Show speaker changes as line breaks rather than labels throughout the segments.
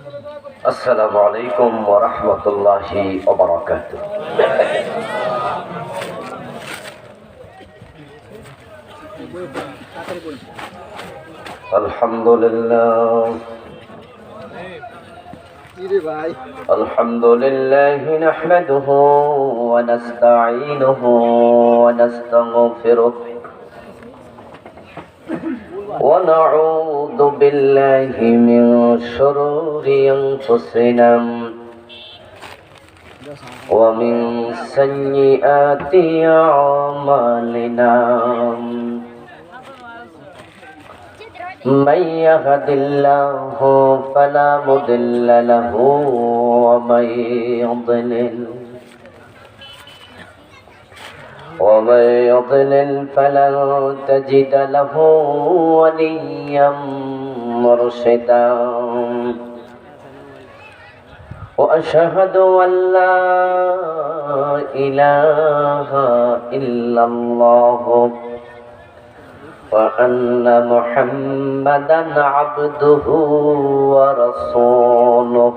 السلام عليكم ورحمة الله وبركاته. الحمد لله الحمد لله نحمده ونستعينه ونستغفره ونعوذ بالله من شرور أنفسنا ومن سيئات أعمالنا من يهد الله فلا مضل له ومن يضلل فلن تجد له وليا مرشدا وأشهد أن لا إله إلا الله وأن محمدا عبده ورسوله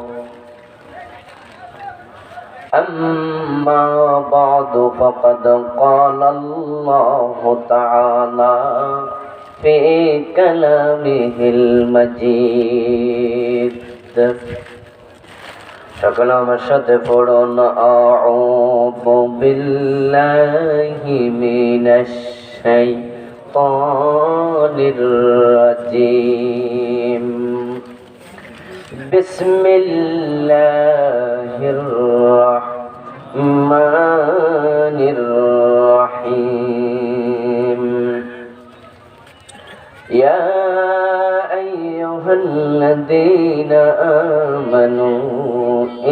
أما بعد فقد قال الله تعالى في كلامه المجيد সকলে আমার সাথে পড়ুন আউযু বিল্লাহি মিনাশ শাইতানির রাজিম বিসমিল্লাহির রাহমানির রহিম ইয়া আইয়ুহাল্লাযীনা আমানু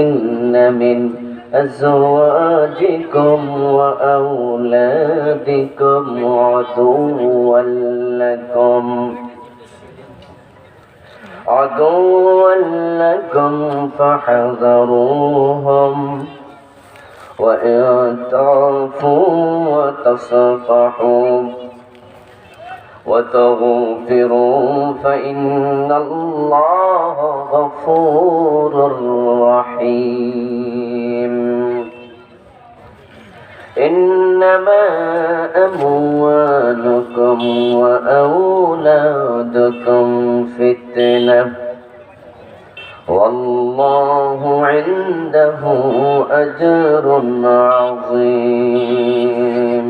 إن من أزواجكم وأولادكم عدوا لكم فاحذروهم وإن تعفوا وتصفحوا وتغفروا فإن الله غفور رحيم إنما أموالكم وأولادكم فتنة والله عنده أجر عظيم.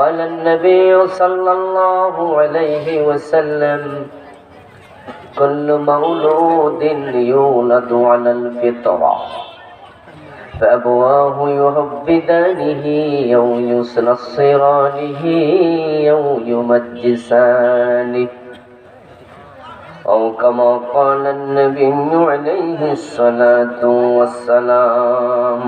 قال النبي صلى الله عليه وسلم كل مولود يولد على الفطرة فأبواه يهودانه أو ينصرانه أو يمجسانه أو كما قال النبي عليه الصلاة والسلام.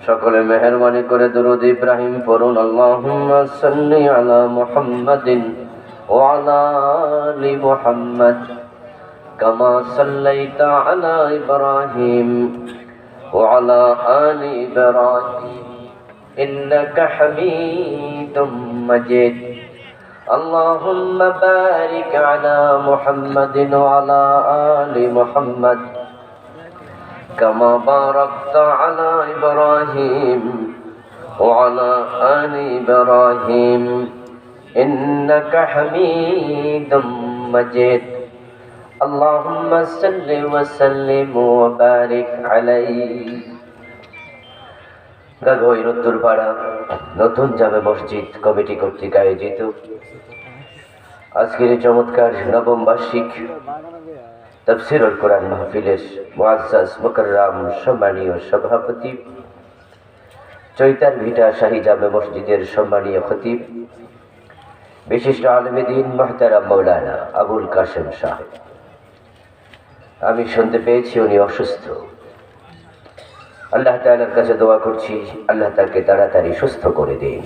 সকলে মেহেরবানি করে দুরূদ ইব্রাহিম পড়ুন। আল্লাহুম্মা সাল্লি আলা মুহাম্মাদিন ওয়া আলা আলি মুহাম্মাদ কামা সাল্লাইতা আলা ইব্রাহিম ওয়া আলা আলি ইব্রাহিম ইন্নাকা হামিদুম মাজিদ. আল্লাহুম্মা বারিক আলা মুহাম্মাদিন ওয়া আলা আলি মুহাম্মাদ كما باركت على إبراهيم وعلى آل إبراهيم إنك حميد مجيد. اللهم صل وسلم وبارك عليه. গাগোই রত্তুরপাড়া নতুন জামে মসজিদ কমিটি কর্তৃক আয়োজিত আজকের চমৎকার নবম বার্ষিক তাফসীরুল কোরআন মাহফিলের মুআজ্জাজ মুকাররম সম্মানীয় সভাপতি, চৈতার ভিটা শাহী জামে মসজিদের সম্মানীয় খতিব, বিশিষ্ট আলেমে দ্বীন মুহতারাম মাওলানা আবুল কাশেম সাহেব। আমি শুনতে পেয়েছি উনি অসুস্থ। আল্লাহ তাআলার কাছে দোয়া করছি আল্লাহ তাকে তাড়াতাড়ি সুস্থ করে দিন।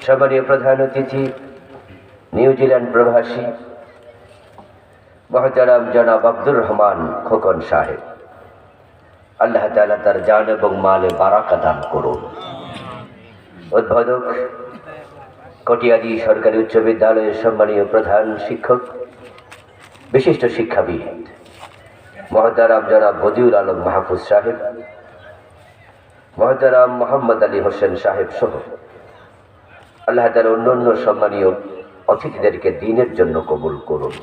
সম্মানীয় প্রধান অতিথি নিউজিল্যান্ড প্রবাসী মুহতারাম জনাব আব্দুর রহমান খোকন সাহেব, আল্লাহ তাআলা তার জান এবং মালে বারাকা দান করুন। উদ্বোধক কটিয়াদি সরকারি উচ্চ বিদ্যালয়ের সম্মানীয় প্রধান শিক্ষক, বিশিষ্ট শিক্ষাবিদ মহতারাম জনাব বদিউল আলম মাহফুজ সাহেব, মহতারাম মোহাম্মদ আলী হোসেন সাহেব সহ আল্লাহ তাআলা অন্যান্য সম্মানীয় অতিথিদেরকে দ্বীনের জন্য কবুল করুন।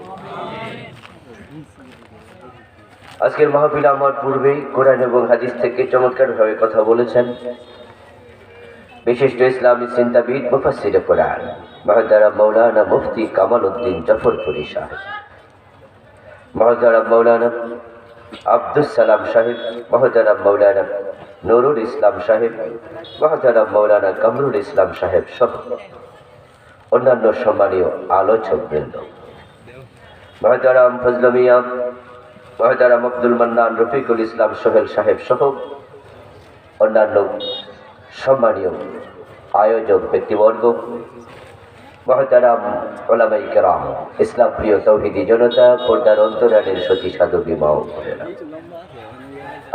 আজকের মাহফিলে আমার পূর্বেই কোরআন এবং হাদিস থেকে চমৎকারভাবে কথা বলেছেন বিশিষ্ট ইসলামী চিন্তাবিদ মুফাসসিরে কোরআন মহতারাম মাওলানা মুফতি কামাল উদ্দিন জাফরপুরী সাহেব, মহতারাম মাওলানা আব্দুস সালাম সাহেব, মহতারাম মাওলানা নুরুল ইসলাম সাহেব, মহতারাম মাওলানা কামরুল ইসলাম সাহেব সহ অন্যান্য সম্মানীয় আলোচকবৃন্দ, মহতারাম ফজল মিয়া, মহতারাম আব্দুল মান্নান রফিকুল ইসলাম সোহেল সাহেব সহ অন্যান্য সম্মানীয় আয়োজক ব্যক্তিবর্গ, মহতারাম উলামায়ে কেরাম, ইসলাম প্রিয় তৌহিদি জনতা, পর্দার অন্তরালের সতী সাধবী মা ও বোনেরা,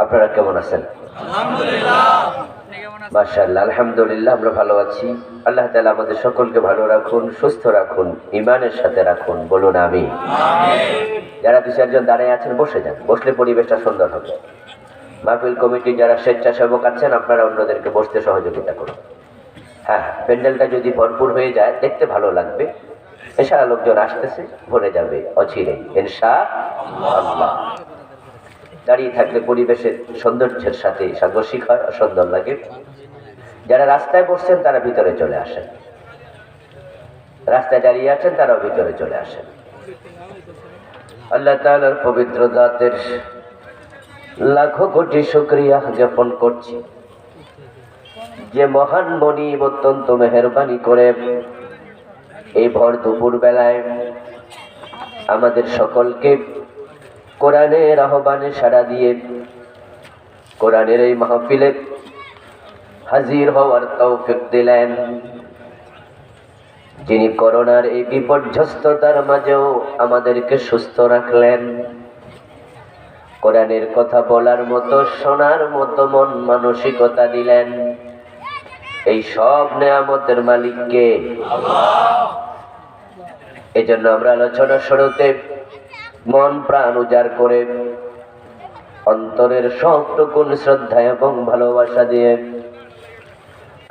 আপনারা কেমন আছেন? মাশাআল্লাহ, আলহামদুলিল্লাহ, আমরা ভালো আছি। আল্লাহ তাআলা আমাদের সকলকে ভালো রাখুন, সুস্থ রাখুন, ঈমানের সাথে রাখুন, বলুন আমিন। যারা দু চারজন দাঁড়িয়ে আছেন বসে যান, বসলে পরিবেশটা সুন্দর হবে। মাহফিল কমিটি যারা স্বেচ্ছাসেবক আছেন আপনারা অন্যদেরকে বসতে সহযোগিতা করুন। হ্যাঁ, প্যান্ডেলটা যদি ভরপুর হয়ে যায় দেখতে ভালো লাগবে। ইনশাআল্লাহ লোকজন আসতেছে, ভরে যাবে অচিরেই ইনশাআল্লাহ। দাঁড়িয়ে থাকলে পরিবেশের সৌন্দর্যের সাথে সাংঘর্ষিক হয়, সুন্দর লাগে। যারা রাস্তায় বসছেন তারা ভিতরে চলে আসেন, রাস্তায় দাঁড়িয়ে আছেন তারাও ভিতরে চলে আসেন। আল্লাহ তাআলার পবিত্র জাতের লাখো কোটি শুকরিয়া জ্ঞাপন করছি যে মহান মনিব অত্যন্ত মেহেরবানি করে এই ভর দুপুর বেলায় আমাদের সকলকে কোরআনের আহ্বানে সাড়া দিয়ে কোরআনের এই মাহফিলে হাজির হওয়ার তৌফিক দিলেন। যিনি করোনার এই বিপর্যস্ততার মাঝেও আমাদেরকে সুস্থ রাখলেন, কোরআনের কথা বলার মতো শোনার মতো মন মানসিকতা দিলেন, এই সব নেয়ামতের মালিককে আল্লাহ। এজন্য আমরা আলোচনা শুরুতে মন প্রাণ উজাড় করে অন্তরের সবটুকুন শ্রদ্ধা এবং ভালোবাসা দিয়ে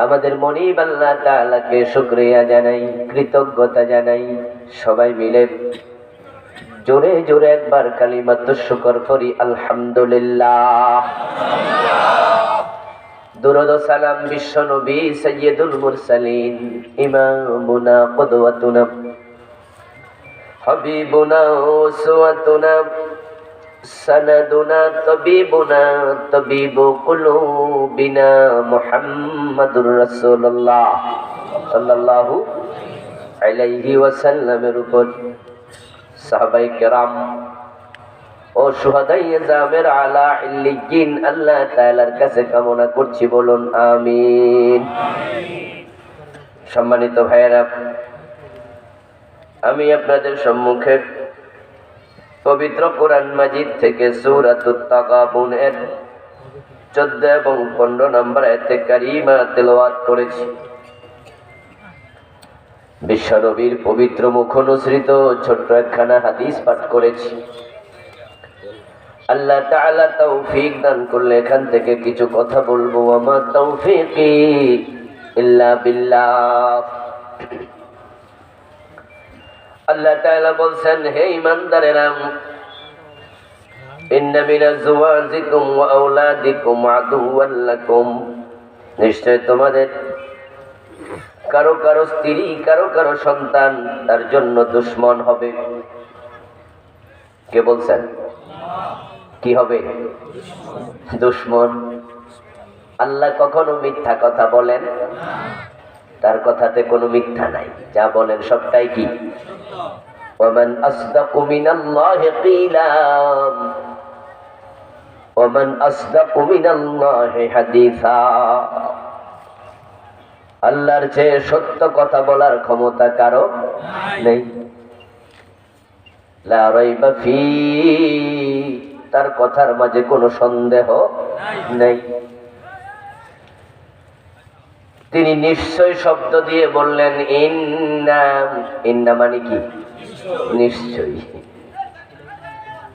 আমাদের মনিব আল্লাহ তাআলাকে শুকরিয়া জানাই, কৃতজ্ঞতা জানাই। সবাই মিলে জোরে জোরে একবার কালিমাত শুকর করি আলহামদুলিল্লাহ। দুরূদ ও সালাম বিশ্ব নবী সাইয়্যিদুল মুরসালিন ইমামুনা কুদওয়াতুনা হাবিবুনা উসওয়াতুনা সানাদুনা তাবিবুনা তাবিবু কুলুবিনা মুহাম্মাদুর রাসূলুল্লাহ সাল্লাল্লাহু আলাইহি ওয়াসাল্লামের উপর সাহাবায়ে কেরাম ও শুহাদায়ে জামের আলা ইল্লিয়িন আল্লাহ তাআলার কাছে কামনা করছি, বলুন আমিন। সম্মানিত ভাইয়েরা, আমি আপনাদের সম্মুখে পবিত্র কোরআন মাজিদ থেকে সূরাতুত তাগাবুনের 14 এবং 15 নম্বর আয়াতে কারিমা তেলাওয়াত করেছি। বিশ্বনবীর পবিত্র মুখনসৃত ছোট্ট একখানা হাদিস পাঠ করেছি। আল্লাহ তাআলা তৌফিক দান করলে এখান থেকে কিছু কথা বলবো। ওয়ামা তৌফিকি ইল্লা বিল্লাহ। আল্লাহ তাআলা বলছেন, হে ঈমানদারেরা, ইন্না মিন আযওয়াজিকুম ওয়া আওলাদিকুম আদুওয়ান লাকুম, নিশ্চয় তোমাদের কারো কারো স্ত্রী, কারো কারো সন্তান তার জন্য দুশমন হবে। কে বলছেন? কি হবে? দুশমন। আল্লাহ কখনো মিথ্যা কথা বলেন? তার কথাতে কোনো মিথ্যা নাই, যা বলেন সবটাই কি? ওয়ামান আসদাকু মিনাল্লাহি কিলা ওয়ামান আসদাকু মিনাল্লাহি হাদিসা। আল্লাহর চেয়ে সত্য কথা বলার ক্ষমতা কারো নেই। লা রাইবা ফি, তার কথার মাঝে কোনো সন্দেহ নেই। তিনি নিশ্চয় শব্দ দিয়ে বললেন ইন্না। ইন্না মানে কি? নিশ্চয়ই।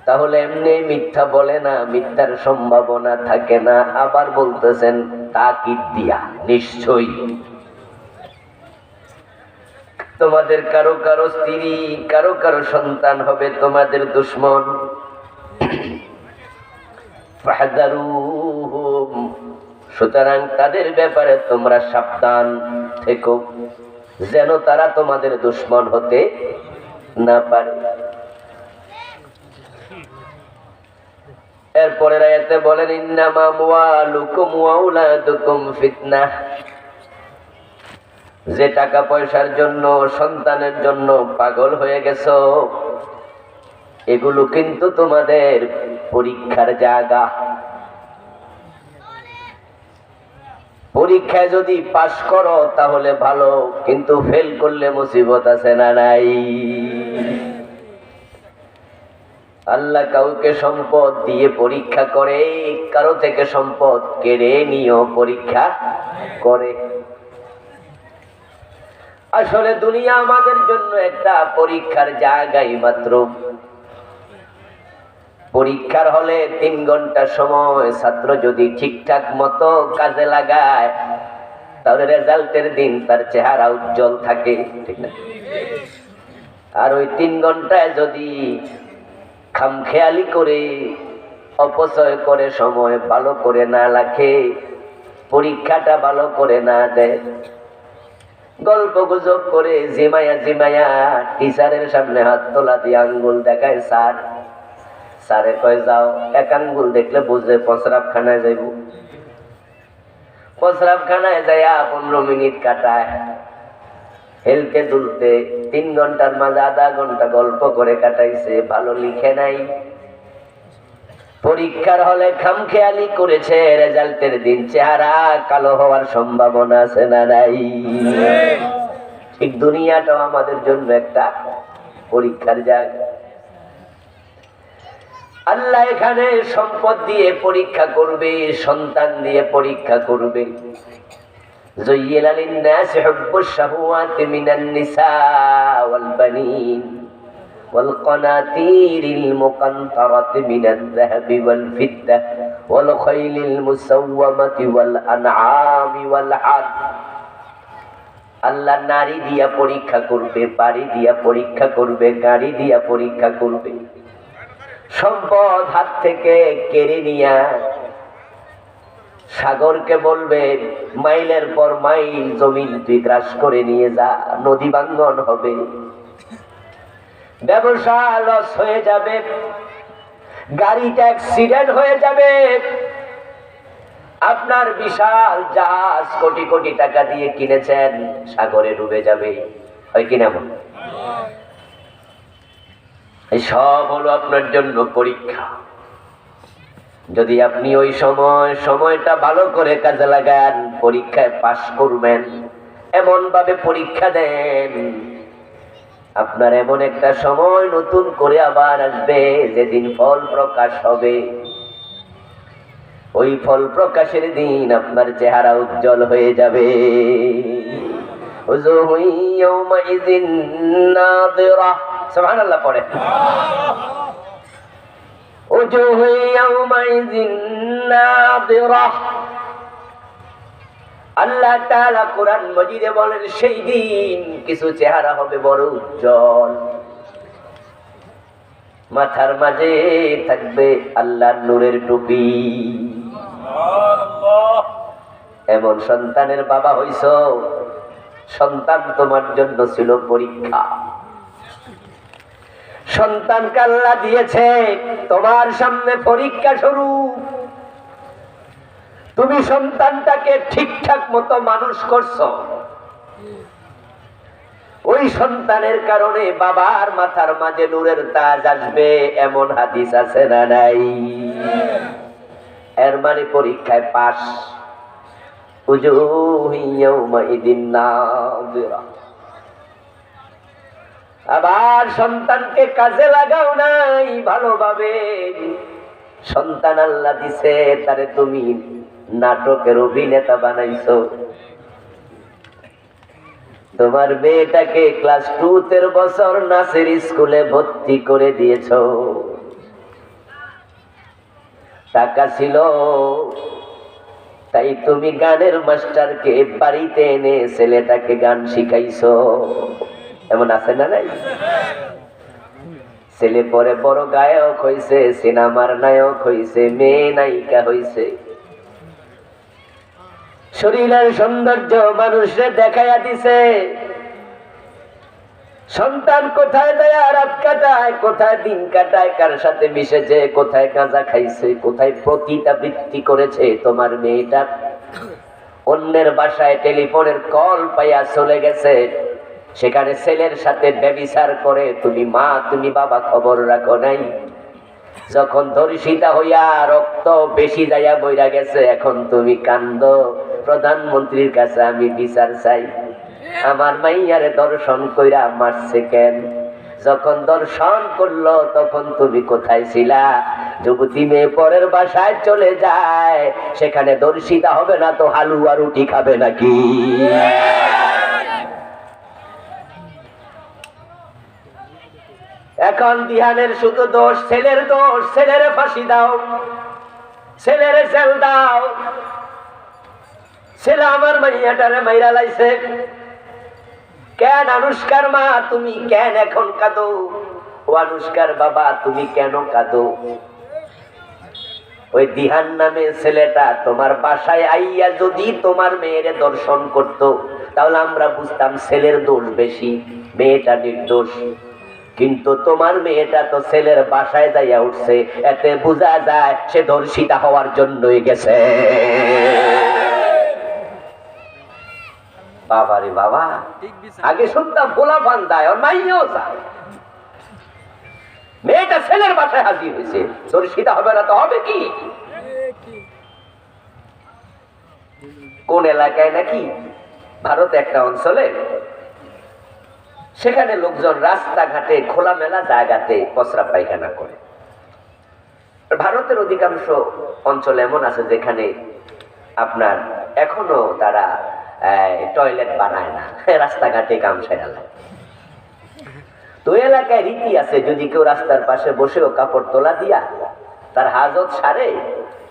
তাহলে এমনি মিথ্যা বলে না, মিথ্যার সম্ভাবনা থাকে না। আবার বলতেছেন তাকিদ দিয়া, নিশ্চয়ই। তোমাদের কারো কারো স্ত্রী, কারো কারো সন্তান হবে তোমাদের দুশমন। ফাহযারুহুম, সুতরাং তাদের ব্যাপারে তোমরা সাবধান থেকো, যেন তারা তোমাদের দুশমন হতে না পারে। এরপরের আয়াতে বলেন ইন্নামা আমওয়ালুকুম ওয়া আওলাদুকুম ফিতনাহ, যে টাকা পয়সার জন্য, সন্তানের জন্য পাগল হয়ে গেছো, এগুলো কিন্তু তোমাদের পরীক্ষার জায়গা। পরীক্ষায় যদি পাশ করো তাহলে ভালো, কিন্তু ফেল করলে মুসিবত আছে না নাই? আল্লাহ কাউকে সম্পদ দিয়ে পরীক্ষা করে, কারো থেকে সম্পদ কেড়ে নিয়েও পরীক্ষা করে। আসলে দুনিয়া আমাদের জন্য একটা পরীক্ষার জায়গাই মাত্র। পরীক্ষার হলে 3 ঘন্টা সময় ছাত্র যদি ঠিকঠাক মতো কাজে লাগায়, তাহলে রেজাল্টের দিন তার চেহারা উজ্জ্বল থাকে, ঠিক না? আর ওই 3 ঘন্টায় যদি খামখেয়ালি করে, অপচয় করে, সময় ভালো করে না রাখে, পরীক্ষাটা ভালো করে না দেয়, গল্প গুজব করে, জিমায়া জিমায়া টিচারের সামনে হাত তোলা দিয়ে আঙ্গুল দেখায়, স্যার স্যারে কয় যাও, এক আঙ্গুল দেখলে বুঝে প্রস্রাবখানায় যাইব। প্রস্রাবখানায় যাইয়া 15 মিনিট কাটায় হেলতে দুলতে, 3 ঘন্টার মাঝে আধা ঘন্টা গল্প করে কাটাইছে, ভালো লিখে নাই। পরীক্ষার হলে খামখেয়ালি করেছে, রেজাল্টের দিন চেহারা কালো হওয়ার সম্ভাবনা আছে না নাই? ঠিক দুনিয়াটাও আমাদের জন্য একটা পরীক্ষার জায়গা। আল্লাহ এখানে সম্পদ দিয়ে পরীক্ষা করবে, সন্তান দিয়ে পরীক্ষা করবে। زين للناس حب الشهوات من النساء والبنين والقناطير المقنطرة من الذهب والفضة والخيل المسومة والأنعام والحرث। আল্লাহ নারী দিয়া পরীক্ষা করবে, বাড়ি দিয়া পরীক্ষা করবে, গাড়ি দিয়া পরীক্ষা করবে। সম্পদ হাত থেকে কেড়ে নিয়া সাগরকে বলবে মাইলের পর মাইল জমিন তুই গ্রাস করে নিয়ে যা, নদী ভাঙ্গন হবে, ব্যবসা লস হয়ে যাবে, গাড়িটা অ্যাক্সিডেন্ট হয়ে যাবে, আপনার বিশাল জাহাজ কোটি কোটি টাকা দিয়ে কিনেছেন সাগরে ডুবে যাবে। হয় কিনা? এই সব হলো আপনার জন্য পরীক্ষা। যদি আপনি ওই সময়টা ভালো করে কাজে লাগান, পরীক্ষায় পাশ করবেন, এমন ভাবে পরীক্ষা দেন, আপনার এমন একটা সময় নতুন করে আবার আসবে যেদিন ফল প্রকাশ হবে। ওই ফল প্রকাশের দিন আপনার চেহারা উজ্জ্বল হয়ে যাবে। সুবহানাল্লাহ পড়ে। আল্লাহ তাআলা কোরআন মাজিদে বলেন সেই দিন কিছু চেহারা হবে বড় উজ্জ্বল, মাথার মাঝে থাকবে আল্লাহর নূরের টুপি। এমন সন্তানের বাবা হইছো, সন্তান তোমার জন্য ছিল পরীক্ষা। সন্তানকে আল্লাহ দিয়েছে তোমার সামনে পরীক্ষা শুরু। তুমি সন্তানটাকে ঠিকঠাক মতো মানুষ করছো, ওই সন্তানের কারণে বাবার মাথার মাঝে নূরের তাজ আসবে, এমন হাদিস আছে না নাই? এর মানে পরীক্ষায় পাস। আবার সন্তানকে কাজে লাগাও নাই ভালোভাবে। সন্তান আল্লাহ দিছে, তারে তুমি নাটকের অভিনেতা বানাইছো, তোমার মেয়েটাকে ক্লাস 2 বছর নাসের স্কুলে ভর্তি করে দিয়েছ। টাকা ছিল তাই তুমি গানের মাস্টারকে বাড়িতে এনে ছেলেটাকে গান শিখাইছো। এমন আছে না নাই? ছেলে পরে বড় গায়ক হইছে, সিনেমার নায়ক হইছে, মেয়ে নায়িকা হইছে। শরীরের সৌন্দর্য মানুষে দেখাইয়া দিছে। সন্তান কোথায় যায় রাত কাটায়, কোথায় দিন কাটায়, কার সাথে মিশেছে, কোথায় গাঁজা খাইছে, কোথায় পতিতাবৃত্তি করেছে। তোমার মেয়েটা অন্যের বাসায় টেলিফোনের কল পাইয়া চলে গেছে, সেখানে ছেলের সাথে ব্যভিচার করে। তুমি মা, তুমি বাবা খবর রাখো নাই। যখন ধর্ষিতা হইয়া রক্ত বেশি যাইয়া বইরা গেছে, এখন তুমি কান্দো, প্রধানমন্ত্রীর কাছে আমি বিচার চাই। আমার মাইয়ারে দর্শন কইরা মারছে কেন? যখন দর্শন করলো তখন তুমি কোথায় ছিলা? যুবতী মেয়ে পরের বাসায় চলে যায়, সেখানে দর্শিতা হবে না তো হালুয়া রুটি খাবে নাকি? এখন দিহানের শুধু দোষ, ছেলের দোষ। ছেলের ফাঁসি দাও, ছেলের জেল দাও। ছেলে আমার মাইয়াটারে মাইরা লাইছে কেন? আনুষ্কার মা তুমি কেন এখন কাঁদো? ও আনুষ্কার বাবা তুমি কেন কাঁদো? ওই দিহান নামে ছেলেটা তোমার বাসায় আইয়া যদি তোমার মেয়েরে দর্শন করত, তাহলে আমরা বুঝতাম ছেলের দোষ বেশি, মেয়েটা নির্দোষ। কিন্তু তোমার মেয়েটা তো ছেলের বাসায় যাইয়া উঠছে, এতে বোঝা যায় সে ধর্ষিতা হওয়ার জন্যই গেছে। বাবারে বাবা, আগে শুনতাম ভোলা পান যায়, ওর মাইয়াও যায়। মেয়েটা ছেলের বাসায় হাজির হয়েছে, ধর্ষিতা হবে না তো হবে কি? কোন এলাকায় নাকি ভারতে একটা অঞ্চলে, সেখানে লোকজন রাস্তাঘাটে খোলামেলা জায়গাতে প্রস্রাব পায়খানা করে। ভারতের অধিকাংশ অঞ্চল এমন আছে যেখানে আপনার এখনো তারা টয়লেট বানায় না, রাস্তাঘাটে কাম সেরালায়। তো এলাকায় রীতি আছে, যদি কেউ রাস্তার পাশে বসেও কাপড় তোলা দিয়া তার হাজত সারে,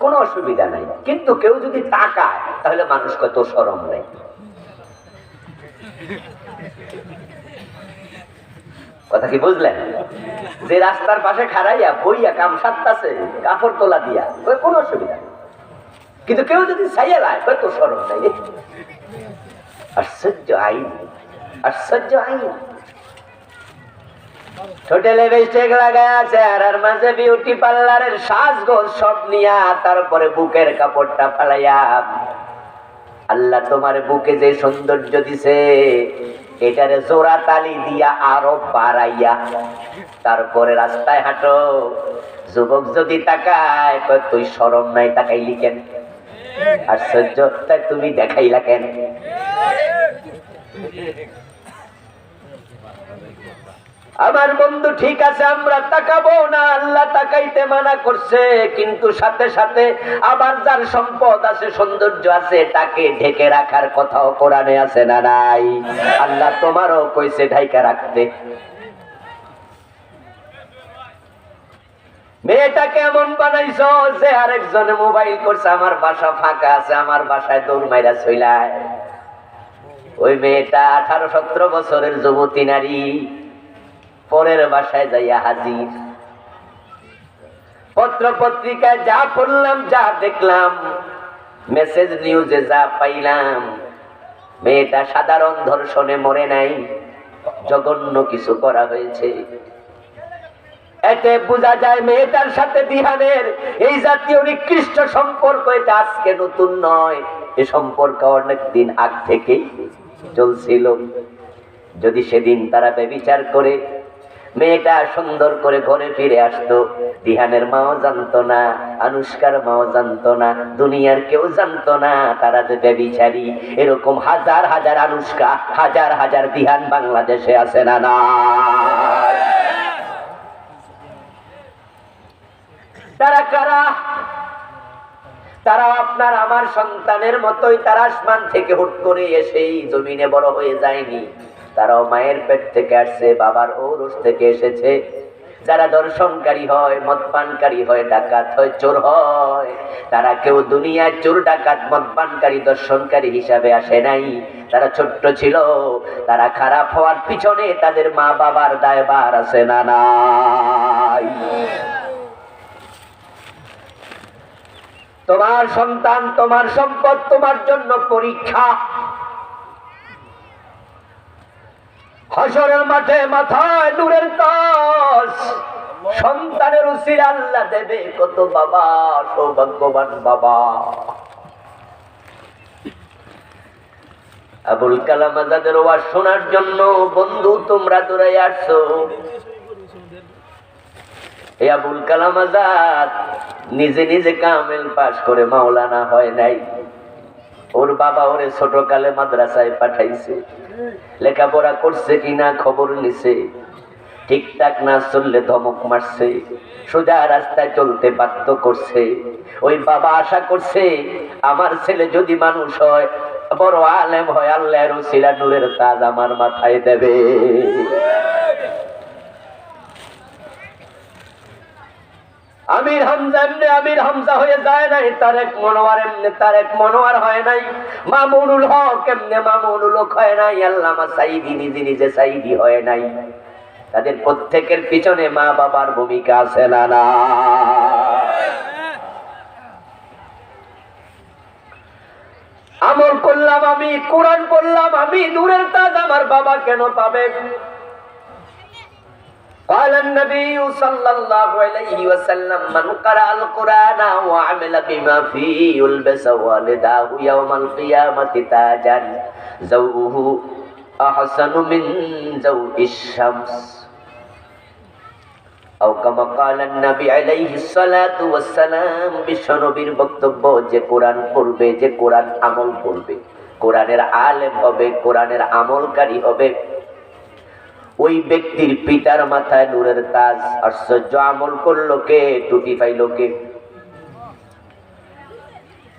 কোনো অসুবিধা নাই। কিন্তু কেউ যদি তাকায় তাহলে মানুষ কত শরম নেই। কথা কি বুঝলেন? যে রাস্তার পাশে খাড়াইয়া বইয়া কাম সারতাছে কাপড় তোলা দিয়া, কোনো অসুবিধা নেই। কিন্তু কেউ যদি ছাইয়া লায় কত শরম নাই। আশ্চর্য আইন, আশ্চর্য আইন। হোটেলে বেস্টেক লাগায় আছে, আর মাঝে বিউটি পার্লারের সাজগোজ সব নিয়া, তারপরে বুকের কাপড়টা ফালাইয়া। আল্লাহ তোমার বুকে যে সৌন্দর্য দিছে, এটারে জোড়া তালি দিয়া আরো বাড়াইয়া তারপরে রাস্তায় হাঁটো। যুবক যদি তাকায় তুই শরম নাই, তাকাইলি কেন? আশ্চর্য, তাই তুমি দেখাইলা কেন? আমার বন্ধু ঠিক আছে, আমরা তাকাবো না, আল্লাহ তাকাইতে মানা করছে, কিন্তু সাথে সাথে আবার যার সম্পদ আছে, সৌন্দর্য আছে, তাকে ঢেকে রাখার কথাও কোরআনে আছে না নাই? আল্লাহ তোমারও কইছে ঢাইকা রাখতে। মেয়েটাকে এমন বানাইছো যে আরেকজনে মোবাইল করছে, আমার বাসা ফাঁকা আছে, আমার বাসায় দৌড় মাইরা চইলায়। ওই মেয়েটা 18-17 বছরের যুবতী নারী পরের বাসায় যাইয়া হাজির। পত্র পত্রিকায় যা পড়লাম, যা দেখলাম, মেসেজ নিউজে যা পাইলাম, মেয়েটা সাধারণ ধর্ষণে মরে নাই, জঘন্য কিছু করা হয়েছে। এতে বোঝা যায় মেয়েটার সাথে দিহানের এই জাতীয় নিকৃষ্ট সম্পর্ক এটা আজকে নতুন নয়, এ সম্পর্ক অনেক দিন আগ থেকেই চলছিল। যদি সেদিন তারা ব্যভিচার করে মেয়েটা সুন্দর করে ঘরে ফিরে আসতো, দিহানের মাও জানতো না, আনুষ্কার মাও জানতো না, দুনিয়ার কেউ জানতো না তারা যে ব্যভিচারী। এরকম হাজার হাজার আনুষ্কা, হাজার হাজার দিহান বাংলাদেশে আছে না না? তারা কারা? তারাও আপনার আমার সন্তানের মতোই, তারা আসমান থেকে হুট করে এসেই জমিনে বড় হয়ে যায়নি, তারাও মায়ের পেট থেকে আসছে, বাবার ঔরস থেকে এসেছে। যারা দর্শনকারী হয়, মদপানকারী হয়, ডাকাত হয়, চোর হয়, তারা কেউ দুনিয়ায় চোর, ডাকাত, মদপানকারী, দর্শনকারী হিসাবে আসে নাই। তারা ছোট্ট ছিল, তারা খারাপ হওয়ার পিছনে তাদের মা বাবার দায়ভার আছে না নাই? তোমার সন্তান, তোমার সম্পদ তোমার জন্য পরীক্ষা। হাসরের মাঠে মাথায় নূরের তাজ সন্তানের উসিলা আল্লাহ দেবে কত বাবা, সৌভাগ্যবান বাবা। আবুল কালাম আজাদের ওয়াজ শোনার জন্য বন্ধু তোমরা দৌড়াই আসছো। এই আবুল কালাম আজাদ নিজে নিজে কামেল পাশ করে মাওলানা হয় নাই। ওর বাবা ওরে ছোটকালে মাদ্রাসায় পাঠাইছে, লেখাপড়া করছে কিনা খবর নিছে, ঠিকঠাক না চললে ধমক মারছে, সোজা রাস্তায় চলতে বাধ্য করছে। ওই বাবা আশা করছে আমার ছেলে যদি মানুষ হয়, বড় আলেম হয়, আল্লাহর উসিলা নূরের তাজ আমার মাথায় দেবে। আমির হামজা এমনি আমির হামজা হয়ে যায় নাই, তারেক মনোয়ার এমনি তারেক মনোয়ার হয় নাই, মামুনুল হক এমনি মামুনুল হক হয় নাই, আল্লামা সাইদি নিজে নিজে সাইদি হয় নাই। তাদের প্রত্যেকের পিছনে মা বাবার ভূমিকা আছে না না? আমল করলাম আমি, কোরআন পড়লাম আমি, নূরের তাজ আমার বাবা কেন পাবে? قال النبي صلى الله عليه وسلم من قرأ القرآن وعمل بما فيه يلبس والداه يوم القيامة تاجا زوءه أحسن من زوء الشمس أو كما قال النبي عليه الصلاة والسلام। বিশ্বনবীর বক্তব্য, যে কোরআন পড়বে, যে কোরআন আমল করবে, কোরআনের আলেম হবে, কোরআনের আমলকারী হবে, ওই ব্যক্তির পিতার মাথায় নূরের তাজ। আশ্চর্য, আমল করলো কে, টুপি পাইল কে?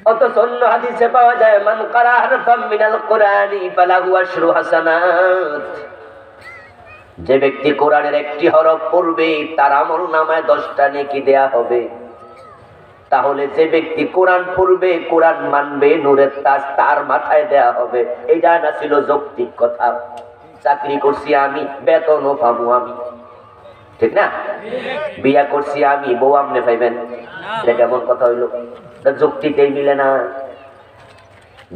অথচ অন্য হাদিসে পাওয়া যায় মান কারা হারফাম মিনাল কুরআনি ফালাহু আশরু হাসানাত। যে ব্যক্তি কোরআনের একটি হরফ পড়বে তার আমল নামায় 10টা নেকি দেয়া হবে। তাহলে যে ব্যক্তি কোরআন পড়বে, কোরআন মানবে, নূরের তাজ তার মাথায় দেয়া হবে। এটা না ছিল যৌক্তিক কথা। চাকরি করছি আমি, বেতনও পাবো আমি, ঠিক না? বিয়া করছি আমি, বউ আপনি পাইবেন, এটা কেমন কথা হইল? যুক্তিতেই মিলে না।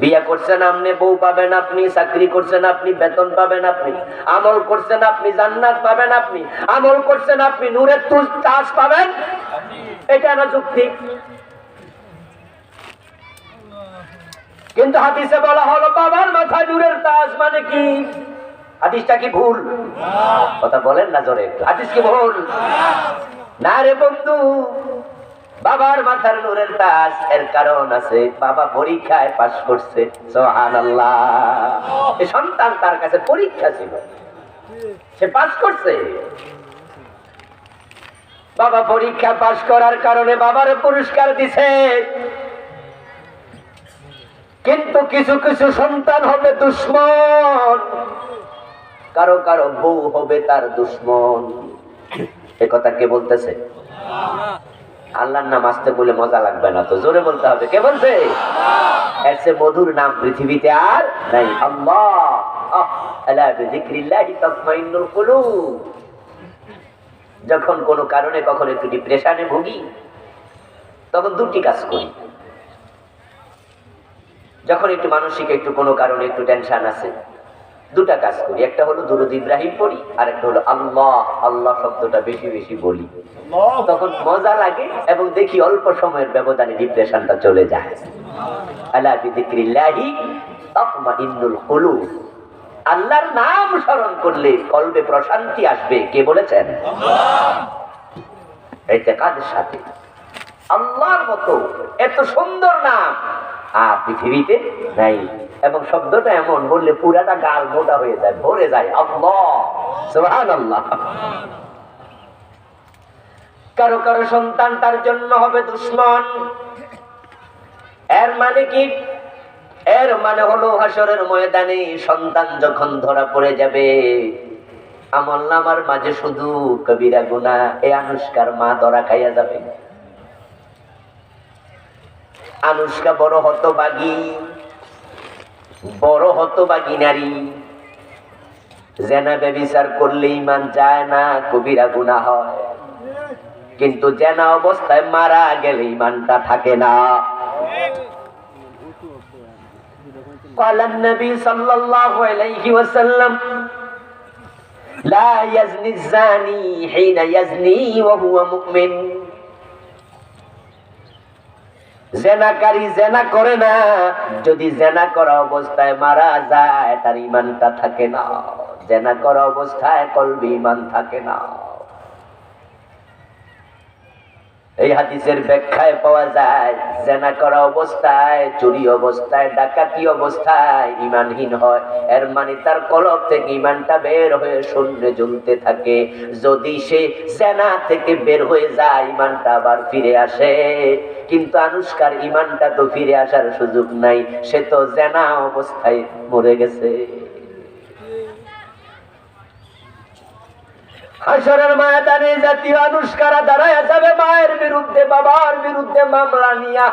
বিয়া করছেন আপনি, বউ পাবেন আপনি, চাকরি করছেন আপনি, বেতন পাবেন আপনি, আমল করছেন আপনি, জান্নাত পাবেন আপনি, আমল করছেন আপনি, নূরের তাজ পাবেন, এটা না যুক্তি? কিন্তু হাদিসে বলা হলো বাবার মাথায় নূরের তাজ, মানে কি? হাদিসটা কি ভুল? কথা বলেন না জোরে, হাদিস কি ভুল? না রে বন্ধু, বাবার মাথার নূরের তাজ এর কারণ আছে। বাবা পরীক্ষায় পাশ করছে, সুবহানাল্লাহ। এই সন্তান তার কাছে পরীক্ষা ছিল, সে পাশ করছে। বাবা পরীক্ষা পাশ করার কারণে বাবার পুরস্কার দিছে। কিন্তু কিছু কিছু সন্তান হবে দুশ্মন, কারো কারো বউ হবে তার দুশ্মন। এ কথা কে বলতেছে? আল্লাহর নাম আসতে বলে মজা লাগবে না তো, জোরে বলতে হবে। কে বলছে? এর চেয়ে মধুর নাম পৃথিবীতে আর নাই, আল্লাহ। আলা বিযিকরিল্লাহি তাতমাইন্নুল কুলুব। যখন কোনো কারণে কখনো একটু ডিপ্রেশনে ভুগি, তখন দুটি কাজ করি। যখন একটু মানসিক একটু কোনো কারণে একটু টেনশন আছে, দুটা কাজ করি। একটা হলো দুরূদ ইব্রাহিম পড়ি, আর একটা হলো আল্লাহ আল্লাহ শব্দটা বেশি বেশি বলি। তখন মজা লাগে এবং দেখি অল্প সময়ের ব্যবধানে ডিপ্রেশনটা চলে যায়। আলা বিযিকরিল্লাহি তাতমাইন্নুল কুলুব। আল্লাহর নাম স্মরণ করলে কলবে প্রশান্তি আসবে। কে বলেছেন? আল্লাহ। ইতিকাদের সাথে আল্লাহর মতো এত সুন্দর নাম আর পৃথিবীতে নাই। এবং শব্দটা এমন বললে পুরাটা গাল মোটা হয়ে যায়, ভরে যায়। আল্লাহ, সুবহানাল্লাহ। কারো কারো সন্তান তার জন্য হবে দুশ্মন। এর মানে কি? এর মানে হলো হাসরের ময়দানে সন্তান যখন ধরা পড়ে যাবে, আমলনামার মাঝে শুধু কবিরা গুনাহ, এই আনুষ্কার মা ধরা খাইয়া যাবে। আনুষ্কা বড় হতবাগী নারী। জেনা ব্যভিচার করলে ঈমান যায় না, কবিরা গুনাহ হয়। কিন্তু জেনা অবস্থায় মারা গেলে ঈমানটা থাকে না। قال النبي صلى الله عليه وسلم لا يزني الزاني حين يزني وهو مؤمن। জেনাকারী জেনা করে না, যদি জেনা করা অবস্থায় মারা যায় তার ঈমানটা থাকে না। জেনা করা অবস্থায় কলবে ঈমান থাকে না। এই হাদিসের ব্যাখ্যায় পাওয়া যায় জেনা করা অবস্থায়, চুরি অবস্থায়, ডাকাতি অবস্থায় ঈমানহীন হয়। এর মানে তার কলব থেকে ঈমানটা বের হয়ে শূন্যে জ্বলতে থাকে। যদি সে জেনা থেকে বের হয়ে যায় ঈমানটা আবার ফিরে আসে। কিন্তু আনুষ্কার ঈমানটা তো ফিরে আসার সুযোগ নাই, সে তো জেনা অবস্থায় মরে গেছে। হাসরের ময়দানে জাতীয় আনুষ্কারা দাঁড়ায় যাবে মায়ের বিরুদ্ধে, বাবার বিরুদ্ধে মামলা নিয়া।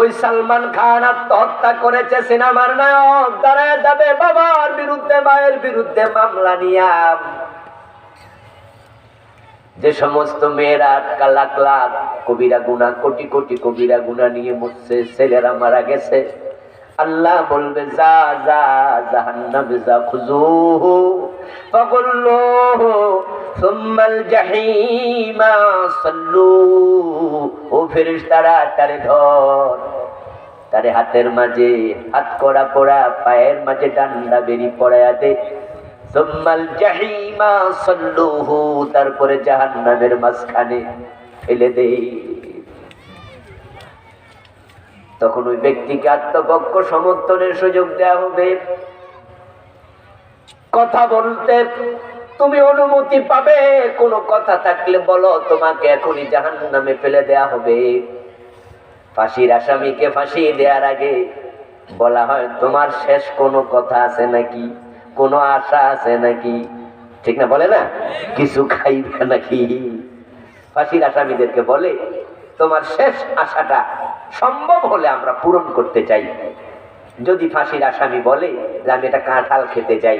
ওই সালমান খান আত্মহত্যা করেছে, সিনেমার নায়ক দাঁড়ায় যাবে বাবার বিরুদ্ধে, মায়ের বিরুদ্ধে মামলা নিয়া। যে সমস্ত মেয়েরা লাখ লাখ কবিরা গুনাহ, কোটি কোটি কবিরা গুনাহ নিয়ে মরছে, ছেলেরা মারা গেছে, আল্লাহ বলবে যা যা জাহান্নামে যা, খুজুহু ফাগুল্লুহু সুম্মাল জাহিমা সাল্লু। ও ফেরেশতারা তারে ধর, তারে হাতের মাঝে হাত কড়া পড়া, পায়ের মাঝে ডান্ডা বেরি পড়ায়া দে। সুম্মাল জাহিমা সাল্লুহু, তারপরে জাহান্নামের মাঝখানে ফেলে দে। তখন ওই ব্যক্তিকে আত্মপক্ষ সমর্থনের সুযোগ দেওয়া হবে। কথা বলতে তুমি অনুমতি পাবে, কোনো কথা থাকলে বলো, তোমাকে এখনই জাহান্নামে ফেলে দেয়া হবে। ফাঁসির আসামিকে ফাঁসি দেওয়ার আগে বলা হয় তোমার শেষ কোনো কথা আছে নাকি, কোনো আশা আছে নাকি? ঠিক না, বলে না কিছু খাইবে নাকি? ফাঁসির আসামিদেরকে বলে তোমার শেষ আশাটা সম্ভব হলে আমরা পূরণ করতে চাই। যদি ফাঁসির আসামি বলে যে আমি এটা কাঁঠাল খেতে চাই,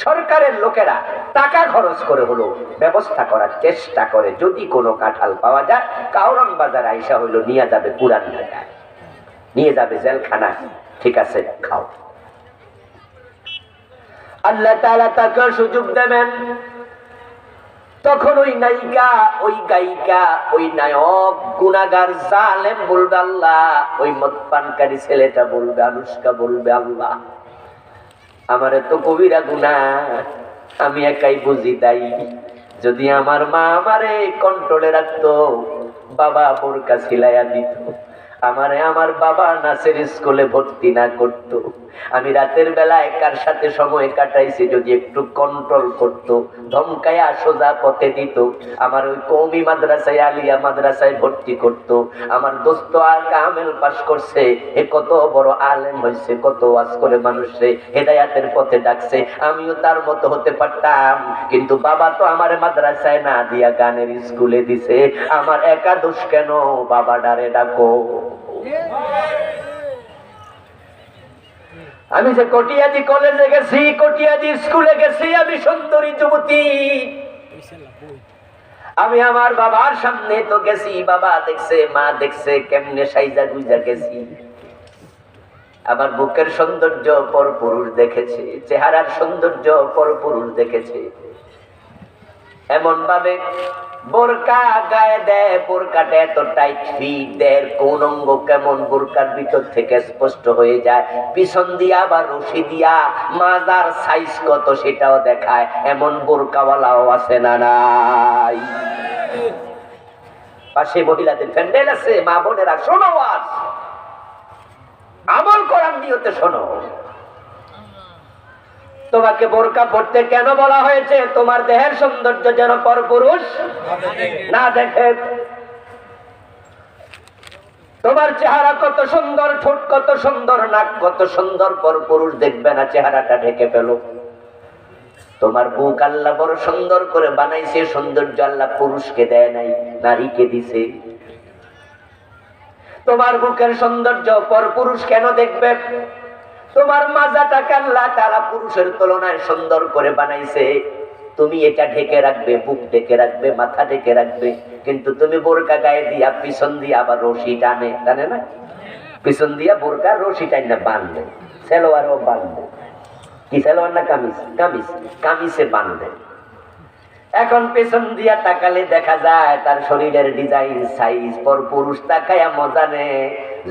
সরকারের লোকেরা টাকা খরচ করে হলো ব্যবস্থা করার চেষ্টা করে, যদি কোনো কাঁঠাল পাওয়া যায় কাউরান বাজার আইসা হইলো নিয়ে যাবে পুরান ঢাকায়, নিয়ে যাবে জেলখানায়। ঠিক আছে, খাও। আল্লাহ তাআলা তাকে সুযোগ দেবেন। তখন ওই নায়িকা, ওই গায়িকা, ওই নায়ক, গুনাহগার, জালেম বলবে আল্লাহ, ওই মদপানকারী ছেলেটা বলবে, আনুষ্কা বলবে আল্লাহ আমারে তো কবিরা গুনাহ, আমি একাই বুঝি দায়ী। যদি আমার মা আমারে কন্ট্রোলে রাখতো, বাবা বোরকা ছিলাইয়া দিত, আমারে আমার বাবা নাসের স্কুলে ভর্তি না করতো, আমি রাতের বেলা একার সাথে সময় কাটাইছি যদি একটু কন্ট্রোল করতো, ধমকায়া সোজা পথে দিত, আমার ওই কওমি মাদ্রাসায়, আলিয়া মাদ্রাসায় ভর্তি করতো, আমার দোস্ত আর কামেল পাস করছে, এ কত বড় আলেম হয়েছে, কত ওয়াজ করে মানুষে হেদায়াতের পথে ডাকছে, আমিও তার মতো হতে পারতাম। কিন্তু বাবা তো আমার মাদ্রাসায় না দিয়া গানের স্কুলে দিছে, আমার একা দোষ কেন? বাবা ডারে ডাকো। আমি যে কটিয়াদি কলেজে গেছি, কটিয়াদি স্কুলে গেছি, আমি সুন্দরী যুবতী, আমি আমার বাবার সামনে তো গেছি, বাবা দেখছে, মা দেখছে, কেমনে সাইজা গুইজা গেছি। আমার বুকের সৌন্দর্য পরপুরুষ দেখেছে, চেহারার সৌন্দর্য পরপুরুষ দেখেছে। এমন ভাবে বোরকা গায়ে দেয়, বোরকাটা এত টাইট ফিট দেয়, কোন অঙ্গ কেমন বোরকার ভিতর থেকে স্পষ্ট হয়ে যায়, পিছন দিয়া আবার রশি দিয়া মাজার সাইজ কত সেটাও দেখায়। এমন বোরকাওয়ালাও আছে না নাই? পাশে মহিলাদের প্যান্ডেল আছে, মা বোনেরা শোনো, আজ আমল করার নিয়তে শোনো। তোমাকে বোরকা পড়তে কেন বলা হয়েছে? তোমার দেহের সৌন্দর্য যেন পরপুরুষ না দেখে। তোমার চেহারা কত সুন্দর, ঠোঁট কত সুন্দর, নাক কত সুন্দর, পর পুরুষ দেখবে না, চেহারাটা ঢেকে ফেলো। তোমার বুক আল্লাহ বড় সুন্দর করে বানাইছে, সৌন্দর্য আল্লাহ পুরুষকে দেয় নাই, নারীকে দিছে। তোমার বুকের সৌন্দর্য পর পুরুষ কেন দেখবে? তোমার মাজাটাকে আল্লাহ তাআলা পুরুষের তুলনায় সুন্দর করে বানাইছে। তুমি এটা ঢেকে রাখবে, বুক ঢেকে রাখবে, মাথা ঢেকে রাখবে, কিন্তু তুমি বোরকা গায়ে দিয়া পিছন দিয়ে আবার রশি টানে, টানে না? পিছন দিয়া বোরকা রশি টাইনা বাঁধবে, সেলোয়ারও বাঁধবে। কি সেলোয়ার না কামিজ? কামিজ, কামিজে বাঁধবে। এখন পেছন দিয়া তাকালে দেখা যায় তার শরীরের ডিজাইন, সাইজ। পর পুরুষ তাকায়া মজা নেয়।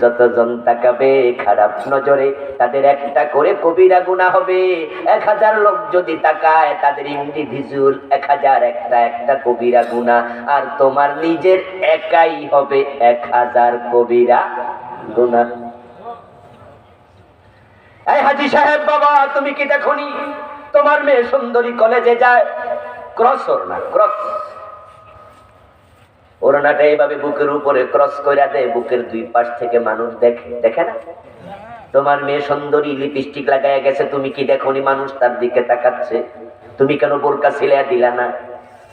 যতজন তাকাবে খারাপ নজরে তাদের একটা করে কবিরা গুনাহ হবে। 1000 লোক যদি তাকায় তাদের ইন্ডিভিজুয়াল 1000 একটা কবিরা গুনাহ, আর তোমার নিজের একাই হবে 1000 কবিরা গুনাহ। এই হাজী সাহেব বাবা, তুমি কি দেখোনি তোমার মেয়ে সুন্দরী কলেজে যায়, ক্রস ওড়না, ক্রস ওড়নাটা এইভাবে বুকের উপরে ক্রস করে দেয়, বুকের দুই পাশ থেকে মানুষ দেখে, দেখে না? তোমার মেয়ে সুন্দরী লিপস্টিক লাগায় গেছে, তুমি কি দেখোনি মানুষ তার দিকে তাকাচ্ছে? তুমি কেন বোরকা সিলাইয়া দিলা না?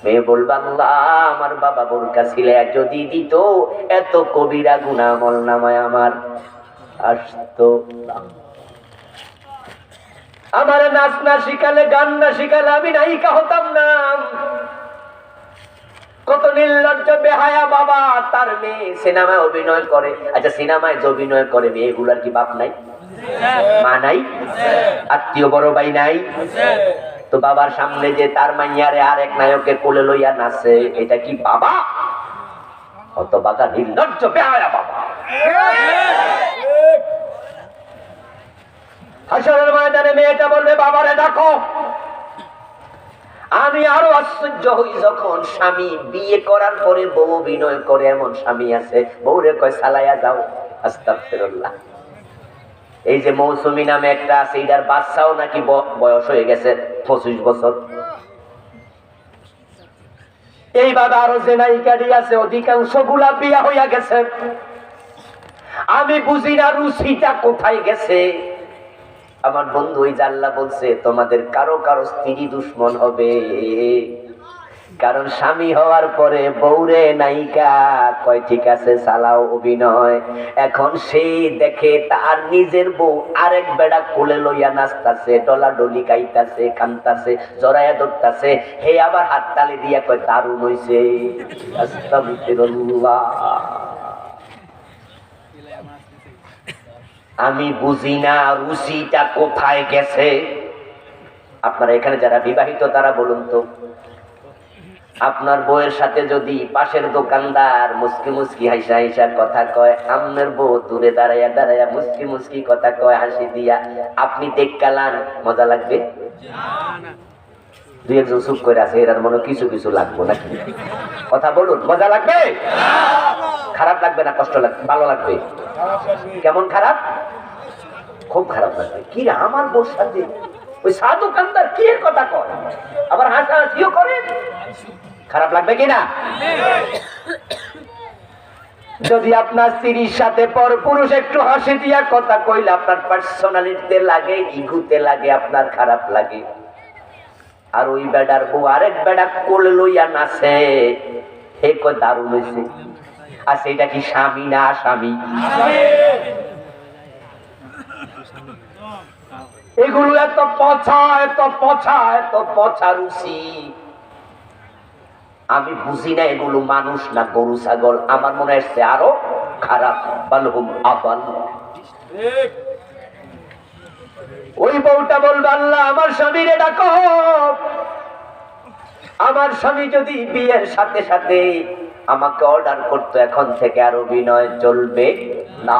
মেয়ে বলবা, আল্লাহ আমার বাবা বোরকা সিলাইয়া যদি দিত এত কবিরা গুনাহ আমলনামায় আমার আসতো না। আমার নাচ না শিখালে, গান না শিখালে আমি নায়িকা হতাম না। কত নির্লজ্জ বেহায়া বাবা, তার মেয়ে সিনেমায় অভিনয় করে। আচ্ছা, সিনেমায় যে অভিনয় করে মেয়েগুলার কি বাপ নাই, মা নাই, আত্মীয় বড় ভাই নাই? তো বাবার সামনে যে তার মাইয়ারে আর এক নায়কের কোলে লইয়া নাচে, এটা কি বাবা? অত বাবা নির্লজ্জ বেহায়া বাবা। হাসরের ময়দানে মেয়েটা বলবে, বাবারে ডাকো। আমি আরো আশ্চর্য হই যখন স্বামী বিয়ে করার পরে বউ অভিনয় করে। এমন স্বামী আছে, বউরে কয় সালাইয়া যাও। আস্তাগফিরুল্লাহ। এই যে মৌসুমী নামে একটা আছে, এটার বাচ্চাও নাকি বয়স হয়ে গেছে 25 বছর। এইভাবে আরো যে নায়িকারি আছে অধিকাংশ গুলা বিয়া হইয়া গেছে। আমি বুঝি না রুচিটা কোথায় গেছে। আমার বন্ধু ওই জাল্লা বলছে, তোমাদের কারো কারো স্ত্রী দুশ্মন হবে, কারণ স্বামী হওয়ার পরে বউরে নায়িকা কয় ঠিক আছে চালাও অভিনয়। এখন সে দেখে তার নিজের বউ আরেক বেড়া কোলে লইয়া নাচতাছে, ডলাডলি গাইতাছে, কান্তাছে, জড়াইয়া ধরতাছে, হে আবার হাততালি দিয়া কয় দারুণ হইছে। আস্তাগফিরুল্লাহ। আমি বুঝি না রুচিটা কোথায় গেছে। আপনারা এখানে যারা বিবাহিত তারা বলুন তো, আপনার বউয়ের সাথে যদি পাশের দোকানদার মুস্কি মুস্কি হাসা হাসা কথা কয়, আপনার বউ দূরে দাঁড়াইয়া দাঁড়াইয়া মুস্কি মুস্কি কথা কয় হাসি দিয়া, আপনি দেখকালান, মজা লাগবে? দুই একজন চুপ করে আছে, এরার মনে কিছু কিছু লাগবে নাকি? কথা বলুন, মজা লাগবে? খারাপ লাগবে না কষ্ট লাগবে? ভালো লাগবে? কেমন খারাপ? খুব খারাপ লাগবে। কি রে আমার বউর সাথে ওই চা দোকানদার কি এর কথা কয়, আবার হাসাহাসিও করে, খারাপ লাগবে কিনা? যদি আপনার স্ত্রীর সাথে পর পুরুষ একটু হাসি দিয়া কথা কইলে আপনার পার্সোনালিটিতে লাগে, ইগুতে লাগে, আপনার খারাপ লাগে। আর ওই বেডার বউ আরেক বেডা কোলে লইয়া নাচে, হে কয় দারুণ হইছে। আর সেটা কি স্বামী না আসামি? এগুলো এত পচা, এত পচা, এত পচা রুচি। আমি বুঝি না এগুলো মানুষ না গরু ছাগল। আমার মনে হচ্ছে আরো খারাপ। বালহুম আবাল। ওই বউটা বলবে, আল্লাহ আমার স্বামীরে ডাকো। আমার স্বামী যদি বিয়ের সাথে সাথে আমাকে অর্ডার করতো, এখন থেকে আর অভিনয় চলবে না।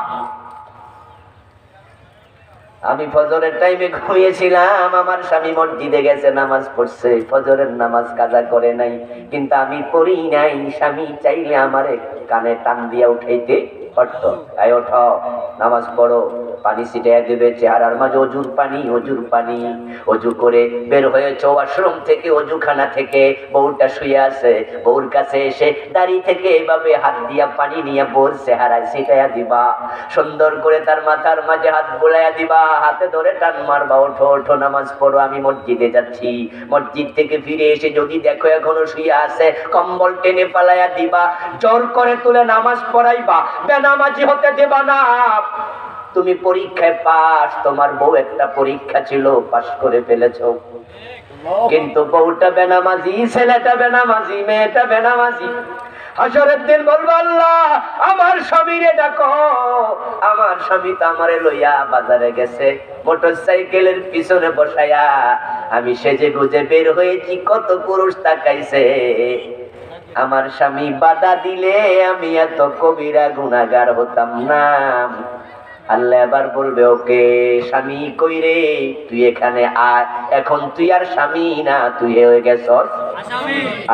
আমি ফজরের টাইমে ঘুমিয়েছিলাম, আমার স্বামী মসজিদে গেছে, নামাজ পড়ছে, ফজরের নামাজ কাজা করে নাই, কিন্তু আমি পড়ি নাই। স্বামী চাইলে আমারে কানে টান দিয়া উঠাইতে পারতো, আয় ওঠো নামাজ পড়ো। পানি ছিটিয়ে দেবে চেহারার মাঝে, অজুর পানি, অজুর পানি। অজু করে বের হয়েছে ওয়াশরুম থেকে, অজুখানা থেকে, বউটা শুয়ে আছে। বউর কাছে এসে দাঁড়িয়ে থেকে এভাবে হাত দিয়া পানি নিয়ে বউর চেহারায় ছিটাইয়া দিবা, সুন্দর করে তার মাথার মাঝে হাত বুলাইয়া দিবা, হাতে ধরে টান মারবা, ওঠো ওঠো নামাজ পড়ো, আমি মসজিদে যাচ্ছি। মসজিদ থেকে ফিরে এসে যদি দেখো এখনো শুয়ে আছে, কম্বল টেনে পালাইয়া দিবা, জোর করে তুলে নামাজ পড়াইবা, বেনামাজি হতে দেবা না। তুমি পরীক্ষায় পাস, তোমার বউ একটা পরীক্ষা ছিল, পাস করে ফেলেছো, কিন্তু বউটা বেনামাজি, ছেলেটা বেনামাজি, মেয়েটা বেনামাজি। হাসরের দিন বলবো, আল্লাহ আমার স্বামীরে ডাকো। আমার স্বামী তো আমারে লইয়া বাজারে গেছে, মোটরসাইকেলের পিছনে বসাইয়া আমি সেজে গুজে বের হয়েছি, কত পুরুষ তাকাইছে। আমার স্বামী বাধা দিলে আমি এত কবিরা গুনাহগার হতাম না। আল্লাহ এবার বলবে, ওকে স্বামী কই রে, তুই এখানে আয়। এখন তুই আর স্বামী না, তুই হয়ে গেছস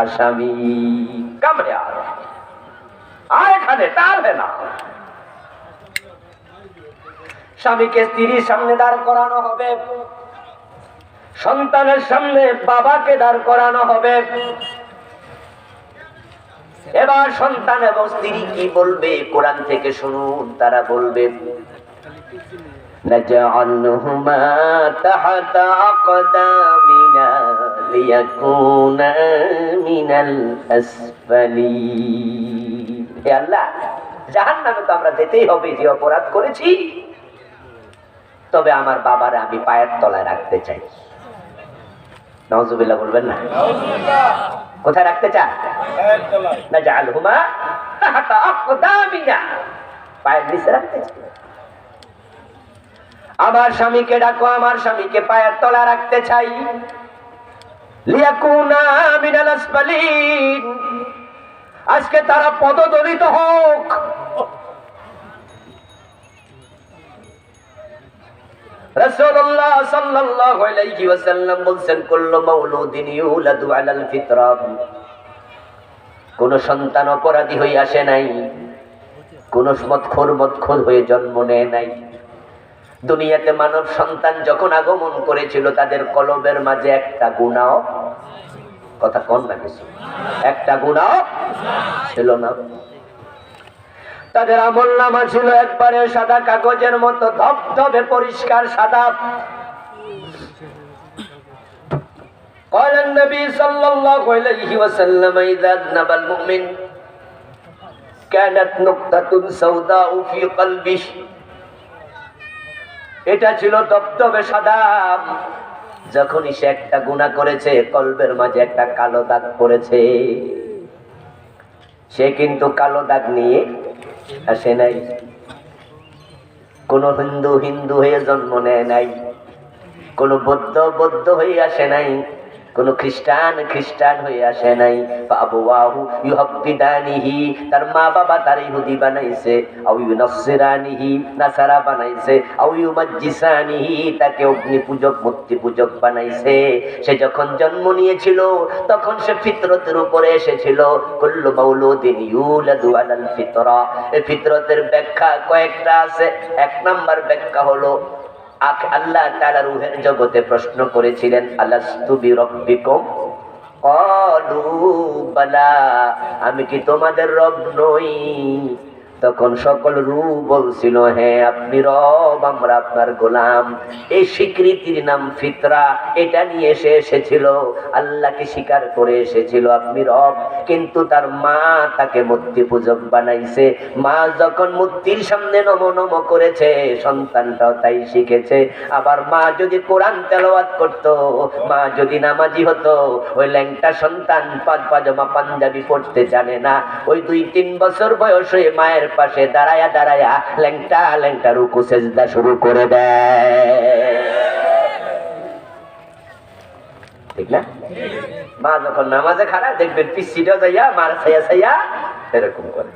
আসামি। কামড়ে আয় এখানে, তার না। স্বামীকে স্ত্রীর সামনে দাঁড় করানো হবে, সন্তানের সামনে বাবাকে দাঁড় করানো হবে। এবার সন্তান এবং স্ত্রী কি বলবে কোরআন থেকে শুনুন। তারা বলবে, নাজআলহুমা তাহতা আকদামিনা লিয়াকুনা মিনাল আসফালিন। হে আল্লাহ, জাহান্নামে তো আমরা যেতেই হবে, যে অপরাধ করেছি, তবে আমার বাবারে আমি পায়ের তলায় রাখতে চাই। নাউজুবিল্লাহ বলবেন না? কোথায় রাখতে চান? নাজআলহুমা তাহতা আকদামিনা, পায়ের নিচে রাখতে চাই। আমার স্বামীকে ডাকো, আমার স্বামীকে পায়ের তলা রাখতে চাই। লিয়াকুনা মিনাল আসফালিন, আজকে তারা পদদলিত হোক। রাসূলুল্লাহ সাল্লাল্লাহু আলাইহি ওয়াসাল্লাম বলেন, কুল্লু মাউলুদিন ইউলাদু আলাল ফিতরা। কোন সন্তান অপরাধী হয়ে আসে নাই, কোন মদখোর হয়ে জন্ম নেয় নাই। দুনিয়াতে মানব সন্তান যখন আগমন করেছিল, তাদের কলবের মাঝে একটা গুনাহ, কথা কোন না কিছু, একটা গুনাহ ছিল না। তাদের আমলনামা ছিল একবারে সাদা কাগজের মতো, ধবধবে পরিষ্কার সাদা। قال النبي صلى الله عليه وسلم إذا أذنب المؤمن كانت نقطة سوداء في قلبه। এটা ছিল ধবধবে সাদা। যখনই সে একটা গুনাহ করেছে, কলবের মাঝে একটা কালো দাগ পড়েছে। সে কিন্তু কালো দাগ নিয়ে আসে নাই, কোন হিন্দু হয়ে জন্ম নেয় নাই, কোন বৌদ্ধ হয়ে আসে নাই, কোন খ্রিস্টান হয়ে আসে নাই। আবওয়াহু ইউহাব্বিদানিহি, তার মা বাবা তার ইহুদি বানাইছে, আও ইউনাসসিরানিহি, নাসারা বানাইছে, আও ইউমাজ্জিসানিহি, তাকে অগ্নি পূজক মূর্তি পূজক বানাইছে। সে যখন জন্ম নিয়েছিল তখন সে ফিতরতের উপরে এসেছিল। কুল্লু মাউলুদিন ইউলাদু আলাল ফিতরা। এই ফিতরতের ব্যাখ্যা কয়েকটা আছে। এক নাম্বার ব্যাখ্যা হলো, আল্লাহ তাআলা রূহের জগতে প্রশ্ন করেছিলেন, আলাস্তু বিরাব্বিকুম ক্বালু বালা, আমি কি তোমাদের রব নই? তখন সকল রূহ বলছিল, হ্যাঁ আপনি রব, আমরা আপনার গোলাম। এই স্বীকৃতির নাম ফিতরা। এটা নিয়ে এসেছিল, আল্লাহকে স্বীকার করে এসেছিল আপনি রব। কিন্তু তার মা তাকে মূর্তি পূজক বানাইছে। মা যখন মূর্তির সামনে নম করেছে, সন্তানটাও তাই শিখেছে। আবার মা যদি কোরআন তেলাওয়াত করত, মা যদি নামাজি হতো, ওই ল্যাংটা সন্তান পাজামা পাঞ্জাবি পড়তে জানে না, ওই 2-3 বছর বয়স হয়ে মায়ের পাশে দাঁড়ায়া ল্যাংটা রুকু সেজদা শুরু করে দেয়, ঠিক না? মা যখন নামাজে খাড়া, দেখবেন পিছিটা যাইয়া মার ছাইয়া এরকম করে।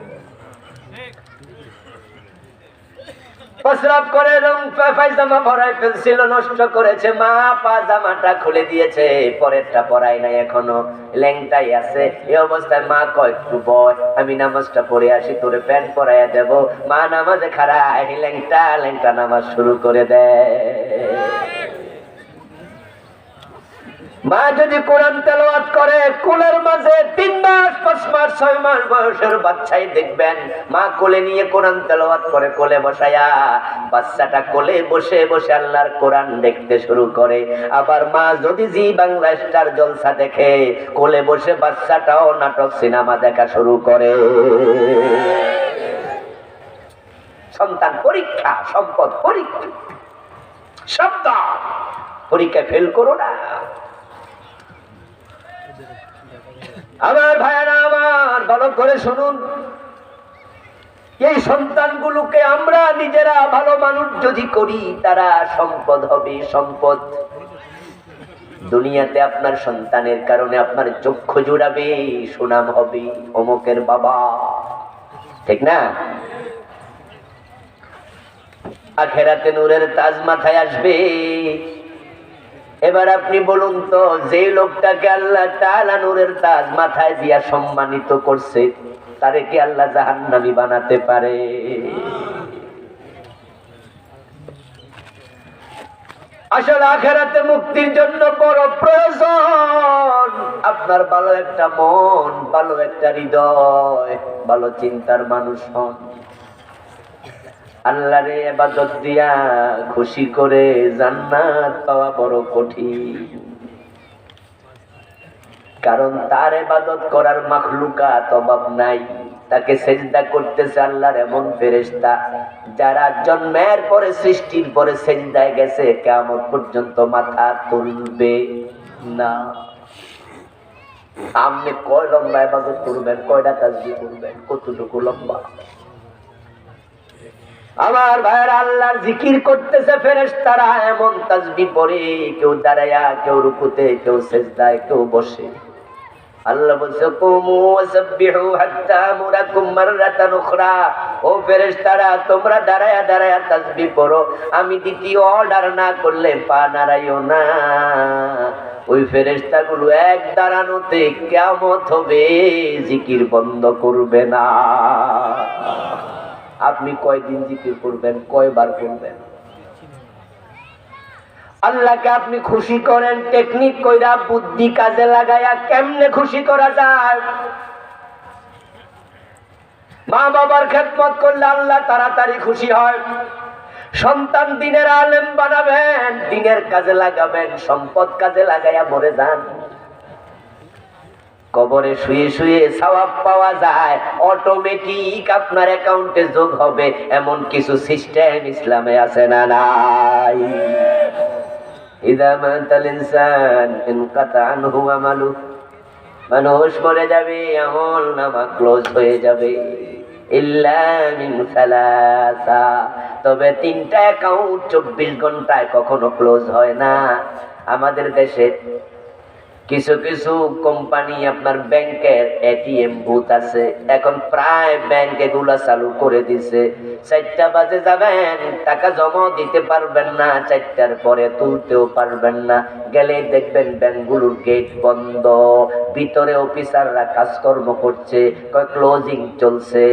প্রস্রাব করে রং পায়জামা পরাই ফেলছিল, নষ্ট করেছে। মা পাজামাটা খুলে দিয়েছে, পরেরটা পরাই নাই, এখনো ল্যাংটাই আছে। এই অবস্থায় মা কয় একটু বয়, আমি নামাজটা পড়ে আসি, তোরে প্যান্ট পরাইয়া দেব। মা নামাজে খাড়ায়, ল্যাংটা ল্যাংটা নামাজ শুরু করে দেয়। মা যদি কোরআন তেলাওয়াত করে, কোলের মাঝে 3 মাস 5 মাস 6 মাস বয়সের বাচ্চাই দেখবেন মা কোলে নিয়ে কোরআন তেলাওয়াত করে, কোলে বসায়া বাচ্চাটা কোলে বসে বসে আল্লাহর কোরআন দেখতে শুরু করে। আবার মা যদি জি বাংলা স্টার জলসা দেখে, কোলে বসে বাচ্চাটাও নাটক সিনেমা দেখা শুরু করে। সন্তান পরীক্ষা, সম্পদ পরীক্ষা। সাবধান, পরীক্ষা ফেল করো না। আমার ভাইরা আমার, ভালো করে শুনুন, এই সন্তানগুলোকে আমরা নিজেরা ভালো মানুষ যদি করি, তারা সম্পদ হবে। সম্পদ দুনিয়াতে আপনার সন্তানের কারণে আপনার চক্ষু জুড়াবে, সুনাম হবে, অমুকের বাবা, ঠিক না? আখেরাতে নূরের তাজ মাথায় আসবে। এবার আপনি বলুন তো, যে লোকটাকে আল্লাহ তাআলা নূরের তাজ মাথায় দিয়া সম্মানিত করছে, তারে কি আল্লাহ জাহান্নামী বানাতে পারে? আসলে আখেরাতে মুক্তির জন্য বড় প্রয়োজন আপনার ভালো একটা মন, ভালো একটা হৃদয়, ভালো চিন্তার মানুষ হন। আল্লাহরে ইবাদত দিয়া খুশি করে জান্নাত পাওয়া বড় কঠিন। কারণ তার ইবাদত করার মাখলুকাত অভাব নাই। তাকে সেজদা করতেছে আল্লাহর এমন ফেরেশতা যারা জন্মের পরে, সৃষ্টির পরে সেজদায় গেছে, কিয়ামত পর্যন্ত মাথা তুলবে না। আপনি কয় লম্বা ইবাদত করবেন, কয়টা তাসবিহ করবেন, কতটুকু লম্বা? আমার ভাইয়েরা, আল্লাহর জিকির করতেছে ফেরেশতারা, এমন তাসবিহ পড়ে, কেউ দাঁড়ায়া, কেউ রুকুতে, কেউ সিজদায়, কেউ বসে। আল্লাহ বলছে কুমু ওয়াসাব্বিহু হাত্তা মুরাকুম মাররাতান উখরা। ও ফেরেশতারা, তোমরা দাঁড়ায়া দাঁড়ায়া তাসবিহ পড়ো, আমি দ্বিতীয় অর্ডার না করলে পা নাড়াইও না। ওই ফেরেশতাগুলো এক দাঁড়ানোতে কিয়ামত হবে, জিকির বন্ধ করবে না। আপনি কয়দিন জিকির করবেন, কয়বার করবেন? আল্লাহকে আপনি খুশি করেন টেকনিক কইরা, বুদ্ধি কাজে লাগায়া। কেমনে খুশি করা যায়? মা বাবার খেদমত করলে আল্লাহ তাড়াতাড়ি খুশি হয়। সন্তান দিনের আলেম বানাবেন, দিনের কাজে লাগাবেন, সম্পদ কাজে লাগায়া মরে যান। কবরে শুয়ে শুয়ে সওয়াব পাওয়া যায়, অটোমেটিক আপনার অ্যাকাউন্টে যোগ হবে, এমন কিছু সিস্টেম ইসলামে আছে না নাই? ইযা মাতাল ইনসান ইনকাতা আনহু আমালু, মানুষ মরে যাবে, আমল নামা ক্লোজ হয়ে যাবে। ইল্লা মিন সালাসা, তবে 3টা অ্যাকাউন্ট 24 ঘন্টায় কখনো ক্লোজ হয় না। আমাদের দেশে কিছু কিছু কোম্পানি, আপনার ব্যাংকের এটিএম বুথ আছে, এখন প্রায় ব্যাংক এগুলা চালু করে দিছে। 4টা বাজে যাবেন, টাকা জমা দিতে পারবেন না, 4টার পরে তুলতেও পারবেন না। গেলে দেখবেন ব্যাংকগুলোর গেট বন্ধ, ভিতরে অফিসাররা কাজকর্ম করছে, ক্লোজিং চলছে।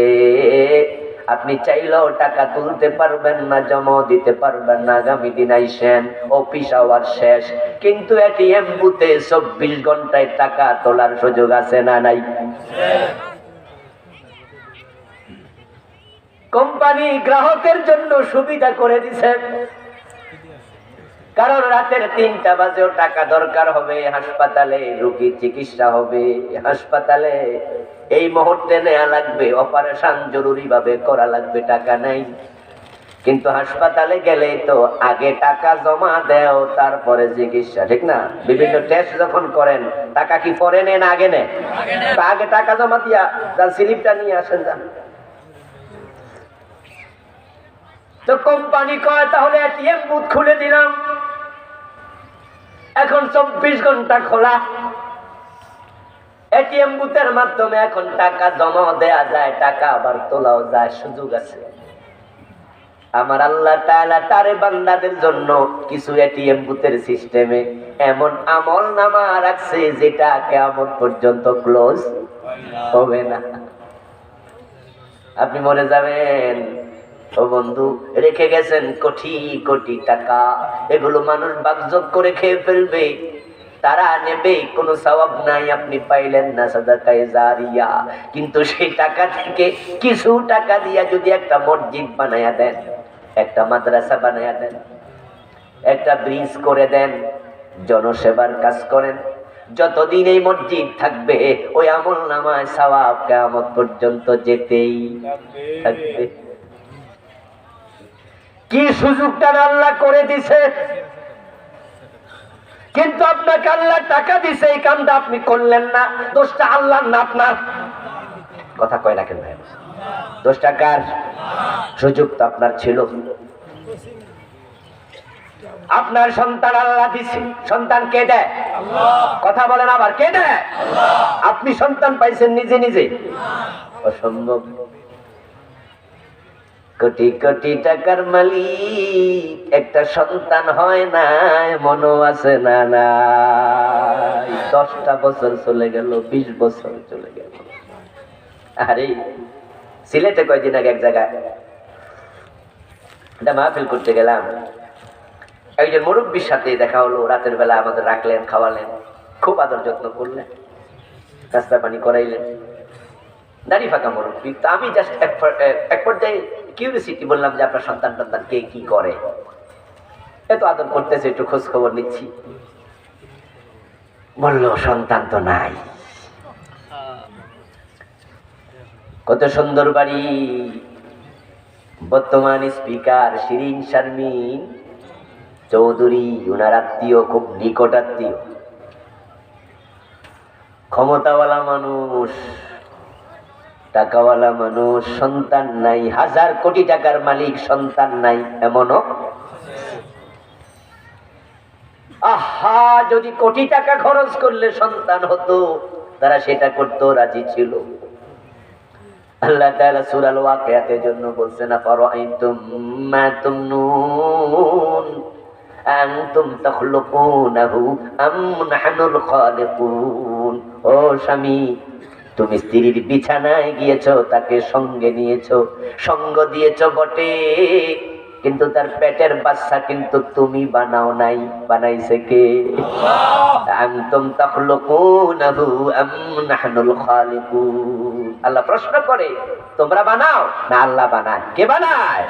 আপনি চাইলেও টাকা তুলতে পারবেন না, জমা দিতে পারবেন না। আগামী দিন আইসেন, অফিস আওয়ার শেষ, কিন্তু এটিএম বুথে 24 ঘন্টায় টাকা তোলার সুযোগ আছে না নাই? কোম্পানি গ্রাহকের জন্য সুবিধা করে দিছে, কারণ রাতের 3টা বাজেও টাকা দরকার হবে, হাসপাতালে রোগীর চিকিৎসা হবে, হাসপাতালে এই মুহূর্তে নেওয়া লাগবে, অপারেশন জরুরি ভাবে করা লাগবে, টাকা নাই। কিন্তু হাসপাতালে গেলে তো আগে টাকা জমা দেও, তারপরে চিকিৎসা, ঠিক না? বিভিন্ন টেস্ট যখন করেন, টাকা কি পরে নেন আগে নেন? আগে টাকা জমা দিয়া যান, স্লিপটা নিয়ে আসেন যান। তো কোম্পানি কয় তাহলে এটিএম বুথ খুলে দিলাম, এখন 24 ঘন্টা খোলা। এটিএম বুথের মাধ্যমে এখন টাকা জমা দেয়া যায়, টাকা আবার তোলাও যায়, সুযোগ আছে। আমার আল্লাহ তাআলা তার বান্দাদের জন্য কিছু এটিএম বুথের সিস্টেমে এমন আমল নামা রাখছে যেটা কিয়ামত পর্যন্ত ক্লোজ হবে না। আপনি মরে যাবেন, ও বন্ধু রেখে গেছেন কোটি কোটি টাকা, এগুলো মানুষ ভাগযোগ করে খেয়ে ফেলবে, তারা নেবে, কোনো সওয়াব নাই, আপনি পাইলেন না সাদাকায়ে জারিয়া। কিন্তু সেই টাকা থেকে কিছু টাকা দিয়া যদি একটা মসজিদ বানায়া দেন, একটা মাদ্রাসা বানায়া দেন, একটা ব্রিজ করে দেন, জনসেবার কাজ করেন, যতদিন এই মসজিদ থাকবে ওই আমল নামায় সওয়াব কিয়ামত পর্যন্ত যেতেই থাকবে। কি সুযোগটা আল্লাহ করে দিছে, কিন্তু আপনাকে আল্লাহ টাকা দিছে, এই কামটা আপনি করলেন না, দোষটা আল্লাহর না আপনার? কথা কয় না কেন ভাই? দোষটা কার? সুযোগ তো আপনার ছিল। আপনার সন্তান আল্লাহ দিছে, সন্তান কে দেয়? আল্লাহ। কথা বলেন আবার, কে দেয়? আল্লাহ। আপনি সন্তান পাইছেন নিজে নিজে? অসম্ভব। কোটি কোটি টাকার মালিক একটা সন্তান হয় না, মনো আছে না? নাই। 10টা বছর চলে গেল, 20 বছর চলে গেল। আরে সিলেটে কয়দিন আগে এক জায়গায় একটা মাহফিল করতে গেলাম, একজন মুরব্বীর সাথে দেখা হলো। রাতের বেলা আমাদের রাখলেন, খাওয়ালেন, খুব আদর যত্ন করলেন, নাস্তা পানি করাইলেন। দাড়ি ফাঁকা মুরব্বী। তো আমি জাস্ট এক পর্যায়ে কিউরিওসিটি বললাম যে আপনার সন্তান টন্তান কে কি করে, এত আদর করতেছে, একটু খোঁজ খবর নিচ্ছি। বললো সন্তান তো নাই। কত সুন্দর বাড়ি, বর্তমান স্পিকার শিরিন শারমিন চৌধুরী, উনার আত্মীয়, খুব নিকট আত্মীয়, ক্ষমতাওয়ালা মানুষ, টাকাওয়ালা মানুষ, সন্তান নাই। 1000 কোটি টাকার মালিক, সন্তান নাই, এমনও। আহা, যদি কোটি টাকা খরচ করলে সন্তান হতো, তারা সেটা করতেও রাজি ছিল। আল্লাহ তাআলা সূরা আল ওয়াকিয়াতের জন্য বলছেন, আফারাআইতুম মা তুমনুন আনতুম তাখলুকুনাহু আম নাহনুল খালিকুন। ও স্বামী, তুমি স্ত্রীর বিছানায় গিয়েছো, তাকে সঙ্গে নিয়েছো, সঙ্গ দিয়েছো বটে, কিন্তু তার পেটের বাচ্চা কিন্তু তুমি বানাও নাই, বানাইছে কে? আনতুম তাখলুকুনাহু আম নাহনুল খালিকুন। আল্লাহ প্রশ্ন করে, তোমরা বানাও না আল্লাহ বানায়? কে বানায়?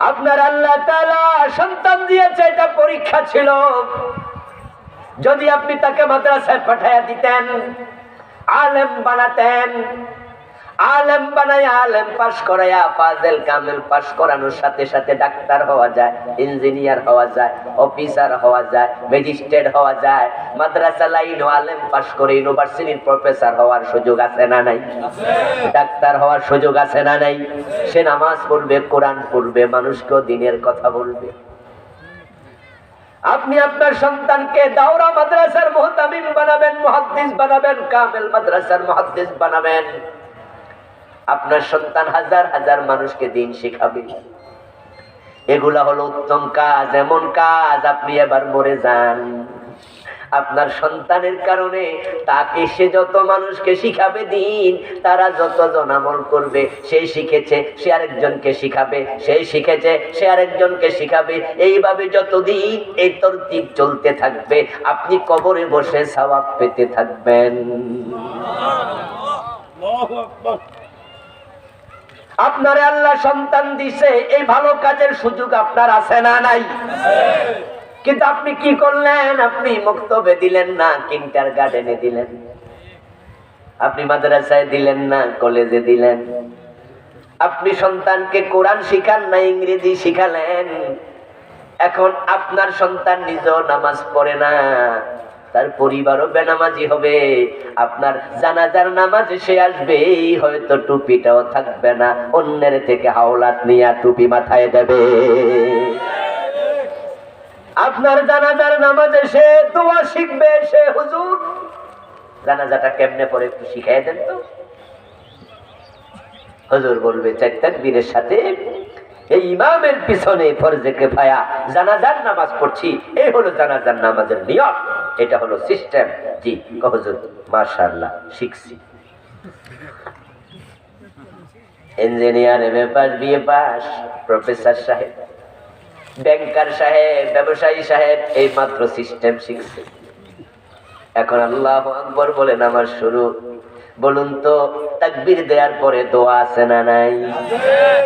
আপনার আল্লাহ তাআলা সন্তান দিয়েছে, এটা পরীক্ষা ছিল। যদি আপনি তাকে মাদ্রাসায় পাঠাইয়া দিতেন, আলেম বানাতেন, আলেম বানাইয়া আলেম পাশ করাইয়া ফাজেল কামেল পাশ করানোর সাথে সাথে ডাক্তার হওয়া যায়, ইঞ্জিনিয়ার হওয়া যায়, অফিসার হওয়া যায়, ম্যাজিস্ট্রেট হওয়া যায়। মাদ্রাসা লাইন আলেম পাশ করে ইউনিভার্সিটির প্রফেসর হওয়ার সুযোগ আছে না নাই? ডাক্তার হওয়ার সুযোগ আছে না নাই? সে নামাজ পড়বে, কোরআন পড়বে, মানুষকেও দিনের কথা বলবে। আপনি আপনার সন্তানকে দাওরা মাদ্রাসার মুহতামিম বানাবেন, মুহাদ্দিস বানাবেন, কামেল মাদ্রাসার মুহাদ্দিস বানাবেন। আপনার সন্তান হাজার হাজার মানুষকে দিন শেখাবে। এগুলা হলো উত্তম কাজ, এমন কাজ আপনি এবার মরে যান। আপনার সন্তানের কারণে তাকে সে যত মানুষকে শিখাবে দিন, তারা যতজন আমল করবে, সে শিখেছে সে আরেকজনকে শিখাবে, সে শিখেছে সে আরেকজনকে শিখাবে। এইভাবে যতদিন এই তরতিব চলতে থাকবে, আপনি কবরে বসে সওয়াব পেতে থাকবেন। আপনারে আল্লাহ সন্তান দিছে, এই ভালো কাজের সুযোগ আপনার আছে না নাই? কিন্তু আপনি কি করলেন? আপনি মক্তবে দিলেন না, কিন্টার গার্ডেনে দিলেন, আপনি মাদ্রাসায় দিলেন না, কলেজে দিলেন। আপনি সন্তানকে কোরআন শিখান না, ইংরেজি শিখালেন। এখন আপনার সন্তান নিজেও নামাজ পড়ে না, তার পরিবারও বেনামাজি হবে। আপনার জানাজার নামাজ সে আসবে, হয়তো টুপিটাও থাকবে না, অন্যের থেকে হাওলাত নিয়ে টুপি মাথায় দেবে। আপনার জানাজার নামাজে সে দোয়া শিখবে, সে হুজুর জানাজাটা কেমনে পড়ে একটু শিখাই দেন তো। হুজুর বলবে 4 তাকবীরের সাথে এই ইমামের পিছনে ফরজে কিফায়া জানাজার নামাজ পড়ছি, এই হলো জানাজার নামাজের নিয়ম, এটা হলো সিস্টেম। জি হুজুর মাশাআল্লাহ শিখছি। Engineer, MA pass, BA pass, professor সাহেব, ব্যাংকার সাহেব, ব্যবসায়ী সাহেব এই মাত্র সিস্টেম শিখছে। এখন আল্লাহু আকবার বলে নামাজ শুরু। বলুন তো তাকবীর দেওয়ার পরে দোয়া আছে না নাই?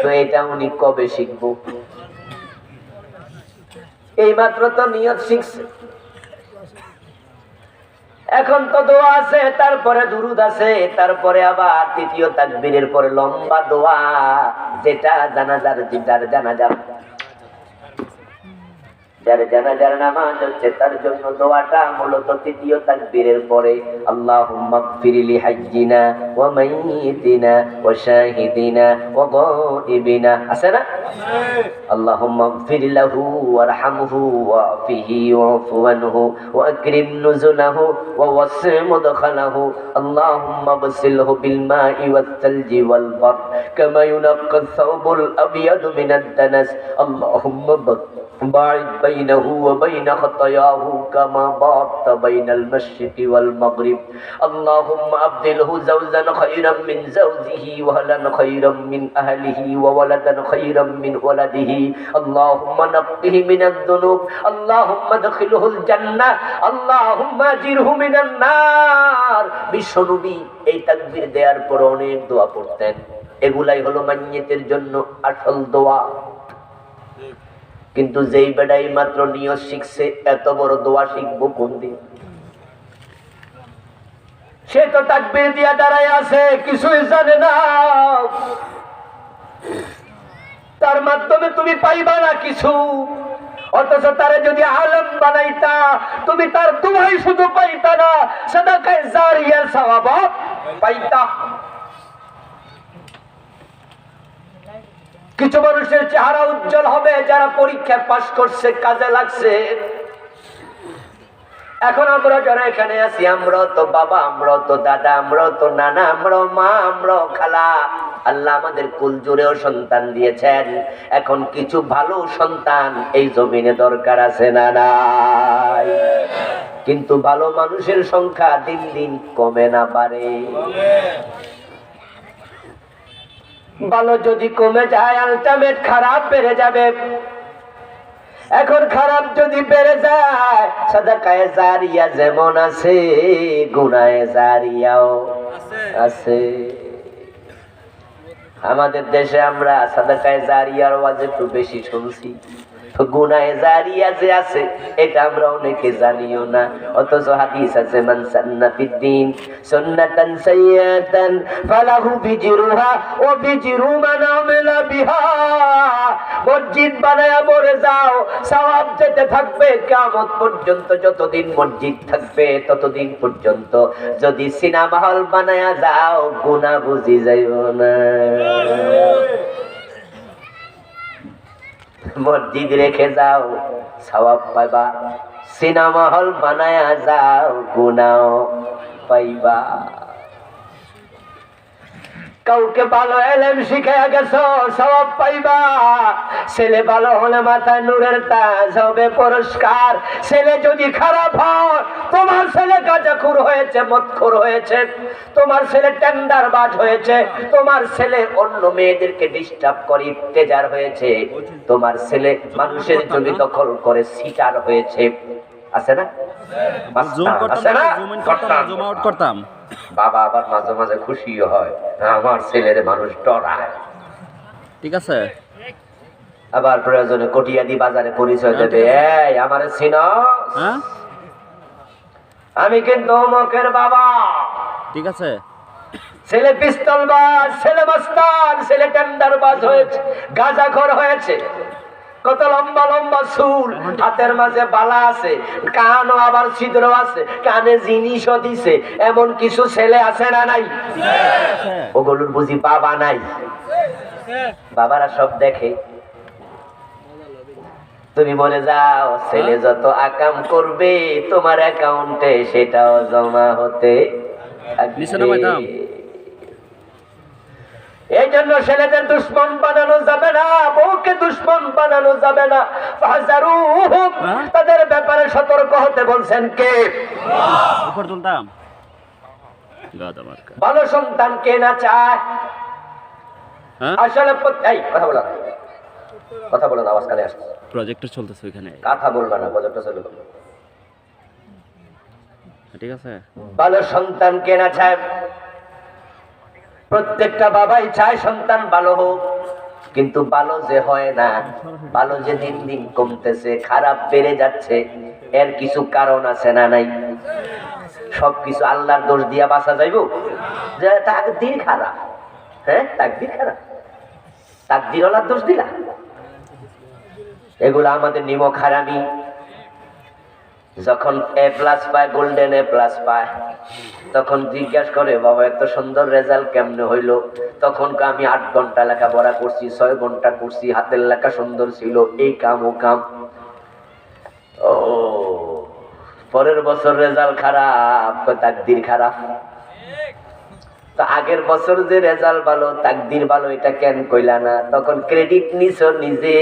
তো এটা উনি কবে শিখবো? এই মাত্র তো নিয়ত শিখছে। এখন তো দোয়া আছে, তারপরে দুরুদ আছে, তারপরে আবার তৃতীয় তাকবীরের পরে লম্বা দোয়া, যেটা জানাজার যার জানাজার নামাজ হচ্ছে তার জন্য দোয়াটা মূলত তৃতীয় তাকবীরের পরে। আল্লাহুম্মা গফিরলি হাজ্জিনা ওয়া মাইয়িতিনা ওয়া শাহিদিনা ওয়া গায়িবিনা, আছে না? আল্লাহুম্মা গফির লাহু ওয়ারহামহু ওয়াফিহি ওয়াফু আনহু ওয়া আকরিম নুজুলাহু ওয়া ওয়াসি' মুদখালাহু আল্লাহুম্মা গসিলহু বিল মাই ওয়াত তালজি ওয়াল বার কামা ইউনাক্কা আস-সাওবুল আবয়াদু মিনাদ দানাস আল্লাহুম্মা باعد بينه وبين خطاياه كما بعدت بين المشرق والمغرب اللهم أبدله زوجا خيرا من زوجه وأهلا خيرا من أهله وولدا خيرا من ولده اللهم نقه من الذنوب اللهم ادخله الجنة اللهم أجره من النار। বিশ্বনবী এই তাকবীর দেওয়ার পর অনেক দোয়া পড়তেন। এগুলাই হলো মাইয়িতের জন্য আসল দোয়া। কিন্তু যেই বেটাই মাত্র নিয়ত শিখছে, এত বড় দোয়া শিখবো কোন দিন? সে তো তাকবীর দিয়া দাঁড়ায় আছে, কিছুই জানে না। তার মাধ্যমে তুমি পাইবা না কিছু, অথচ তারে যদি আলেম বানাইতা তুমি তার দোয়াই শুধু পাইতা না, সাদাকায়ে জারিয়ার সওয়াব পাইতা। কিছু মানুষের চেহারা উজ্জ্বল হবে যারা পরীক্ষায় পাস করছে, কাজে লাগছে। এখন আমরা যারা এখানে আছি, আমরা তো বাবা, আমরা তো দাদা, আমরা তো নানা, আমরা মা, আমরা খালা, আল্লাহ আমাদের কুল জুড়েও সন্তান দিয়েছেন। এখন কিছু ভালো সন্তান এই জমিনে দরকার আছে না নাই? কিন্তু ভালো মানুষের সংখ্যা দিন দিন কমে না পারে? ভালো যদি কমে যায় আলটিমেট খারাপ বেড়ে যাবে। এখন খারাপ যদি বেড়ে যায়, সাদাকায়ে জারিয়া যেমন আছে, গুনাহে জারিয়াও আছে। আমাদের দেশে আমরা সাদাকায়ে জারিয়ার ওয়াজ একটু বেশি শুনছি, গুনাহে জারিয়া যে আছে এটা আমরা অনেকে জানিও না। অথচ হাদিস আছে, মান সান্না ফিদ্দিন সুন্নাতান সাইয়্যাতান ফালাহু বিজরুহা ওয়া বিজরু মান আমিলা বিহা। মসজিদ বানায়া মরে যাও, সওয়াব যেতে থাকবে কিয়ামত পর্যন্ত। যতদিন মসজিদ থাকবে ততদিন পর্যন্ত। যদি সিনেমা হল বানায়া যাও, গুনাহ বুঝি যাইব না। মসজিদ রেখে যাও, সওয়াব পাইবা। সিনেমা হল বানায়া যাও, গুনাহ পাইবা। কাউকে ভালো এলেম শিখাইয়া গেছো, সওয়াব পাইবা। ছেলে ভালো হলে মাথায় নূরের তাজ হবে, পুরস্কার। ছেলে যদি খারাপ হয়, তোমার ছেলে গাঁজাখোর হয়েছে, মদখোর হয়েছে, তোমার ছেলে টেন্ডারবাজ হয়েছে, তোমার ছেলে অন্য মেয়েদেরকে ডিস্টার্ব করে ইফতেজার হয়েছে, তোমার ছেলে মানুষের জমি দখল করে সিটার হয়েছে, আছে না? করতাম। বাবা আবার মাঝে মাঝে খুশি হয়, আমার ছেলের মানুষ ডরায়, ঠিক আছে। আবার প্রয়োজনে কটিয়াদি বাজারে পরিচয় দেবে, এই আমারে চিনস, আমি কিন্তু অমুকের বাবা, ঠিক আছে। ছেলে পিস্তলবাজ, ছেলে মাস্তান, ছেলে টেন্ডারবাজ হয়েছে, গাঁজাখোর হয়েছে, কত লম্বা লম্বা চুল, হাতের মাঝে বালা আছে, কানও আবার ছিদ্র আছে, কানে জিনিসও দিছে, এমন কিছু ছেলে আছে না নাই? ওগুলোর বুঝি বাবা নাই? বাবারা সব দেখে। তুমি মনে যাও, ছেলে যত আকাম করবে তোমার অ্যাকাউন্টে সেটাও জমা হতে থাকবে। এই জন্য ছেলেদের দুশ্মন বানানো যাবে না, বউকে দুশ্মন বানানো যাবে না। ফাহজারুহুম, তাদের ব্যাপারে সতর্ক হতে বলছেন কে?
উপর তুলতাম।
ভালো সন্তান কে না চায়? আসলে এই কথা বলো না, কথা বলো না, আওয়াজ কানে আসছে।
প্রজেক্টর চলতেছে ওইখানে,
কথা বলবা না, প্রজেক্টর চলবে।
ঠিক আছে।
ভালো সন্তান কে না চায়? প্রত্যেকটা বাবাই চায় সন্তান ভালো হোক, কিন্তু ভালো যে হয় না, ভালো যে দিন দিন কমতেছে, খারাপ বেড়ে যাচ্ছে, এর কিছু কারণ আছে না নাই? সবকিছু আল্লাহর দোষ দিয়া বাঁচা যাইব? যে তাকদীর খারাপ, হ্যাঁ তাকদীর খারাপ, তাকদীর ওয়ালার দোষ দিলা? এগুলো আমাদের নিমক হারামি। যখন এ প্লাস পায়, গোল্ডেন এ প্লাস পায়, তখন জিজ্ঞাসা করে বাবা এত সুন্দর রেজাল্ট কেমনে হইলো? তখন আমি 8 ঘন্টা লেখাপড়া করছি, 6 ঘন্টা করছি, হাতের লেখা সুন্দর ছিল, এই কাম ও কাম। ও পরের বছর রেজাল্ট খারাপ, তাকদীর খারাপ। তো আগের বছর যে রেজাল্ট ভালো, তাকদীর ভালো, এটা কেন কইলা না? তখন ক্রেডিট নিছো নিজে,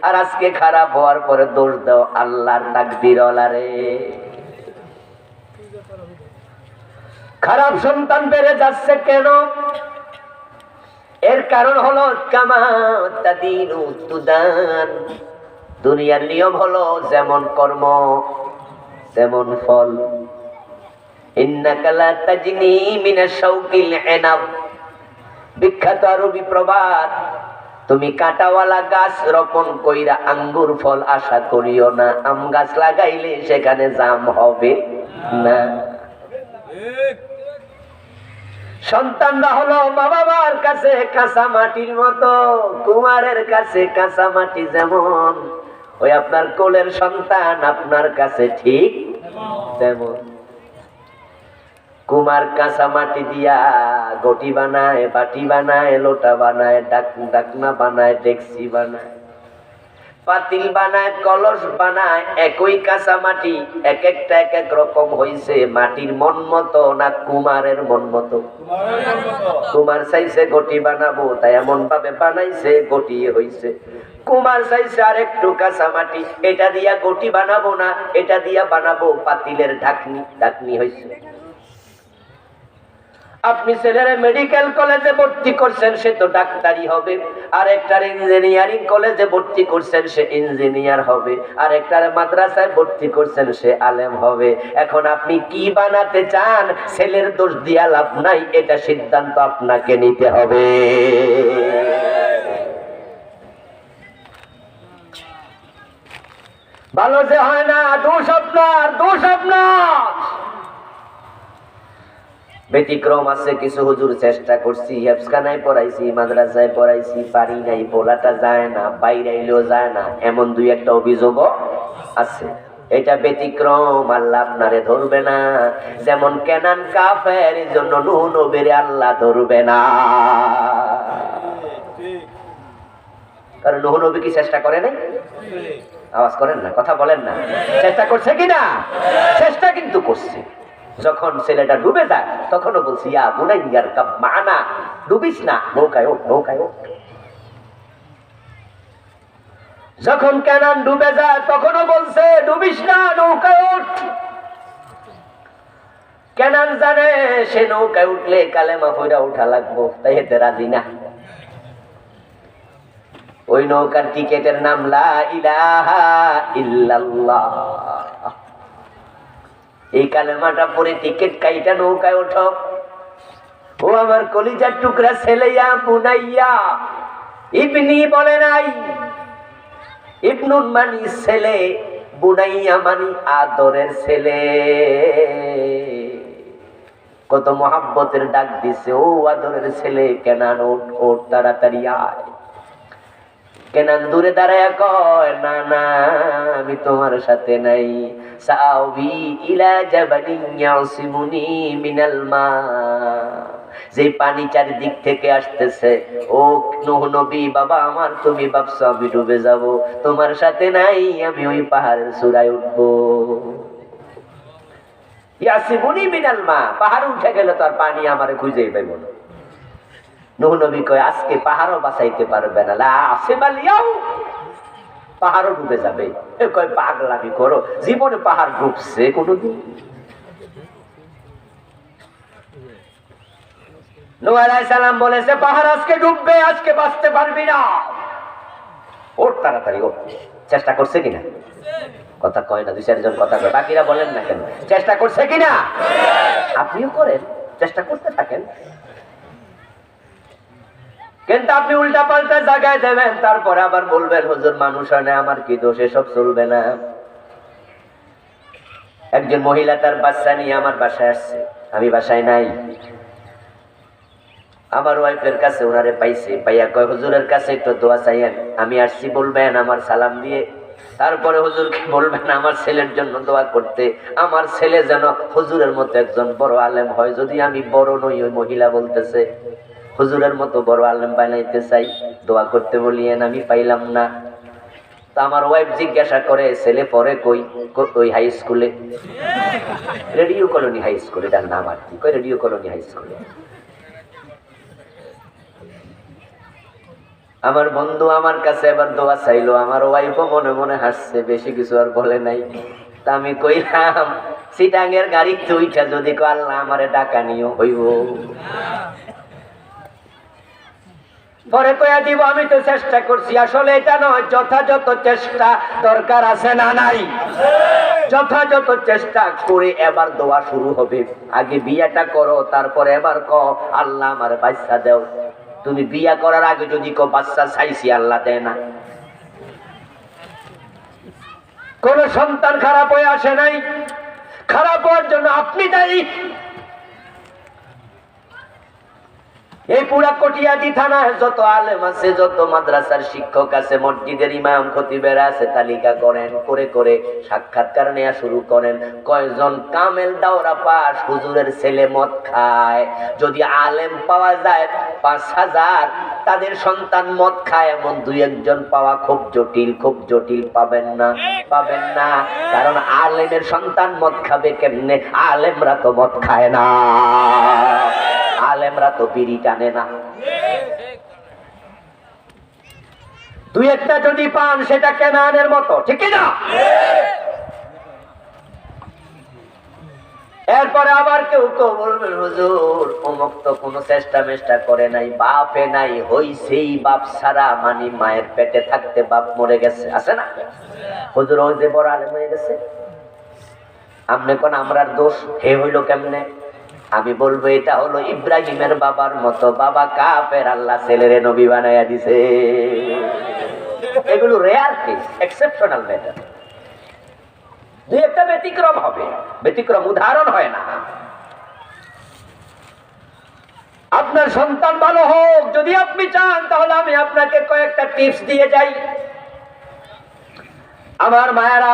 আর আজকে খারাপ হওয়ার পরে দোষ দাও আল্লাহর তাকদীর ওয়ালারে। খারাপ সন্তান বেড়ে যাচ্ছে কেন? এর কারণ হলো কামা তাদিনু তুদান। দুনিয়ার নিয়ম হলো যেমন কর্ম তেমন ফল। ইন্নাকা লা তাজনি মিনাশ শাওকিল ইনাব, বিখ্যাত আরবি প্রবাদ। তুমি কাঁটাওয়ালা গাছ রোপণ কইরা আঙ্গুর ফল আশা করিও না, আম গাছ লাগাইলে সেখানে জাম হবে না। সন্তানরা হলো মা বাবার কাছে কাঁচা মাটির মতো, কুমারের কাছে কাঁচা মাটি যেমন, ওই আপনার কোলের সন্তান আপনার কাছে ঠিক তেমন। কুমার কাঁচা মাটি দিয়া গটি বানায়, বাটি বানায়, লোটা বানায়, ডাকনা বানায়, ডেকচি বানায়, পাতিল বানায়, কলস বানায়। একই কাঁচা মাটি, এক একটা এক এক রকম হইছে। মাটির মন মতো না কুমারের মন মতো? কুমার চাইছে গটি বানাবো, তাই এমন ভাবে বানাইছে গটি হইছে। কুমার চাইছে আর একটু কাঁচা মাটি, এটা দিয়া গটি বানাবো না, এটা দিয়া বানাবো পাতিলের ঢাকনি, ঢাকনি হইছে। আপনি ছেলেরা মেডিকেল কলেজে ভর্তি করছেন, সে তো ডাক্তারি হবে। আর একটার ইঞ্জিনিয়ারিং কলেজে ভর্তি করছেন, সে ইঞ্জিনিয়ার হবে। আর একটার মাদ্রাসায় ভর্তি করছেন, সে আলেম হবে। এখন আপনি কি বানাতে চান? ছেলের দোষ দিয়া লাভ নাই, এটা সিদ্ধান্ত আপনাকে নিতে হবে। ভালো যে হয় না, দোষ আপনার, দোষ আপনার। ব্যতিক্রম আছে কিছু, হুজুর চেষ্টা করছি, হেফসখানায় পড়াইছি, মাদ্রাসায় পড়াইছি, পারি নাই, বলাটা যায় না, বাইরাইলেও যায় না, এমন 2-1টা অভিযোগও আছে। এটা ব্যতিক্রম, আল্লাহ আপনারে ধরবে না। যেমন কেনান কাফের, এই জন্য নূহ নবীরে আল্লাহ ধরবে না। কারণ নূহ নবী কি চেষ্টা করে নাই? আওয়াজ করেন না, কথা বলেন না। চেষ্টা করছে কিনা? চেষ্টা কিন্তু করছে। যখন ছেলেটা ডুবে যায়, তখনও বলছি ইয়া বুনাইয়ার কাব মানা, ডুবিস না, নৌকায় ওঠ, নৌকায় ওঠ। যখন কেনান ডুবে যায়, তখনও বলছে ডুবিস না, নৌকায় ওঠ। কেনান জানে সে নৌকায় উঠলে কালেমা পড়া উঠা লাগবো, তাই এতে রাজি না। ওই নৌকার টিকেটের নাম লা ইলাহা ইল্লাল্লাহ। এই কালেমাটা পরে টিকেট কাইটা নৌকায় ওঠো। ও আমার কলিজার টুকরা ছেলেয়া বুনাইয়া, ইবনি বলে নাই, ইবনুন মানি ছেলে, বুনাইয়া মানি আদরের ছেলে। কত মহাব্বতের ডাক দিছে, ও আদরের ছেলে কেনান ওঠ, ওঠ তাড়াতাড়ি আয়। কেনান দূরে দাঁড়ায় কয় না না, আমি তোমার সাথে নাই। সাউবি ইলা জাবালিন ইয়াসিমুনি মিনাল মা। যে পানি চারিদিক থেকে আসতেছে, ও নূহ নবী বাবা আমার, তুমি ভাবছো আমি ডুবে যাব, তোমার সাথে নাই, আমি ওই পাহাড়ের চূড়ায় উঠবো। ইয়াসিমুনি মিনাল মা, পাহাড়ে উঠে গেলে তো আর পানি আমারে খুঁজেই পাইব না। নূহ নবী কয় আজকে পাহাড়ও বাঁচাইতে পারবে না, লা আসিবালিয়াও, পাহাড়ও ডুবে যাবে। কয় পাগলামি করো, জীবনে পাহাড় ডুবছে কোনদিন? নূহ আলাইহিস সালাম বলেছে পাহাড় আজকে ডুববে, আজকে বাঁচতে পারবি না, ওর তাড়াতাড়ি ওর। চেষ্টা করছে কিনা? কথা কয় না, দুই চারজন কথা কয়, বাকিরা বলেন না কেন? চেষ্টা করছে কিনা? আপনিও করেন, চেষ্টা করতে থাকেন, কিন্তু আপনি উল্টা পাল্টা জায়গায় দেবেন, তারপরে আবার বলবেন হুজুর মানুষ হয় না, আমার কি দোষ, এসব চলবে না। একজন মহিলা তার বাচ্চা নিয়ে আমার বাসায় আসছে, আমি বাসায় নাই, আমার ওয়াইফের কাছে ওনারে পাইছে, পাইয়া কয় হুজুরের কাছে একটু দোয়া চাইয়েন, আমি আসছি বলবেন আমার সালাম দিয়ে, তারপরে হুজুরকে বলবেন আমার ছেলের জন্য দোয়া করতে, আমার ছেলে যেন হুজুরের মতো একজন বড় আলেম হয়। যদি আমি বড় নই, ওই মহিলা বলতেছে হুজুরের মতো বড় আলেম বানাইতে চাই, দোয়া করতে বলিয়েন, আমি পাইলাম না। তা আমার ওয়াইফ জিজ্ঞাসা করে ছেলে পড়ে কই? ওই হাই স্কুলে, রেডিও কলোনি হাই স্কুল, এটার নাম আর কি, কই রেডিও কলোনি হাই স্কুলে। আমার বন্ধু আমার কাছে এবার দোয়া চাইলো, আমার ওয়াইফও মনে মনে হাসছে, বেশি কিছু আর বলে নাই। তা আমি কইলাম সিটাঙ্গের গাড়িতে উঠা যদি কো আল্লাহ আমারে ডাকা নিও হইব, পরে কইয়া দিব আমি তো চেষ্টা করছি। আসলে এটা নয়, যথাযথ চেষ্টা দরকার আছে না নাই? যথাযথ চেষ্টা করে এবার দোয়া শুরু হবে। আগে বিয়েটা করো, তারপরে এবার ক আল্লাহ আমার বাচ্চা দাও। তুমি বিয়া করার আগে যদি কো বাচ্চা চাইছি, আল্লাহ দেয় না। কোন সন্তান খারাপ হয়ে আসে নাই, খারাপ হওয়ার জন্য আপনি দায়ী। এই পুরা কটিয়াদি থানায় যত আলেম আছে, যত মাদ্রাসার শিক্ষক আছে, মসজিদের ইমাম খতিবেরা আছে, তালিকা করেন, করে করে সাক্ষাৎকার নেওয়া শুরু করেন। কয়জন কামেল দাওরা পাস হুজুরের ছেলে মদ খায়? যদি আলেম পাওয়া যায় ৫,০০০, তাদের সন্তান মদ খায় এমন ২-১ পাওয়া খুব জটিল, খুব জটিল। পাবেন না, পাবেন না, কারণ আলেমের সন্তান মদ খাবে কেমনে? আলেমরা তো মদ খায় না, আলেমরা তো বিড়ি টানে না। ২-১টা যদি পান সেটা কেনানের মতো, ঠিক না? এরপরে আবার কেউ কেউ বলবেন হুজুর অমুক তো কোনো চেষ্টা মেষ্টা করে নাই, বাপে নাই, হইছেই বাপ ছাড়া, মানে মায়ের পেটে থাকতে বাপ মরে গেছে, আছে না? হুজুর ওই যে বড় আলেম হয়ে গেছে, আমনে কোন আমরার দোষ, হে হইল কেমনে? আমি বলবো এটা হলো ইব্রাহিমের বাবার মতো, বাবা কাফের, আল্লাহ ছেলেরে নবী বানাইয়া দিছে। এগুলো রেয়ার কেস, এক্সেপশনাল ম্যাটার। ২-১টা ব্যতিক্রম হবে, ব্যতিক্রম উদাহরণ হয় না। আপনার সন্তান ভালো হোক যদি আপনি চান, তাহলে আমি আপনাকে কয়েকটা টিপস দিয়ে যাই। আমার মায়েরা,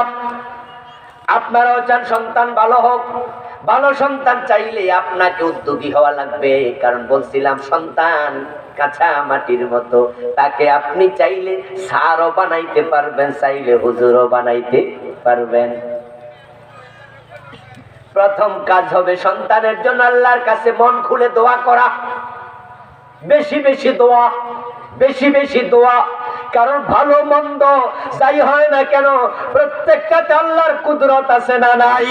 আপনারাও চান সন্তান ভালো হোক, ভালো সন্তান চাইলে আপনাকে উদ্যোগী হওয়া লাগবে। কারণ বলছিলাম সন্তান কাঁচা মাটির মতো, তাকে আপনি চাইলে সারও বানাইতে পারবেন, চাইলে হুজুরও বানাইতে পারবেন। প্রথম কাজ হবে সন্তানের জন্য আল্লাহর কাছে মন খুলে দোয়া করা, বেশি বেশি দোয়া, বেশি বেশি দোয়া। কারণ ভালো মন্দ যাই হয় না কেন, প্রত্যেকটাতে আল্লাহর কুদরত আছে না নাই?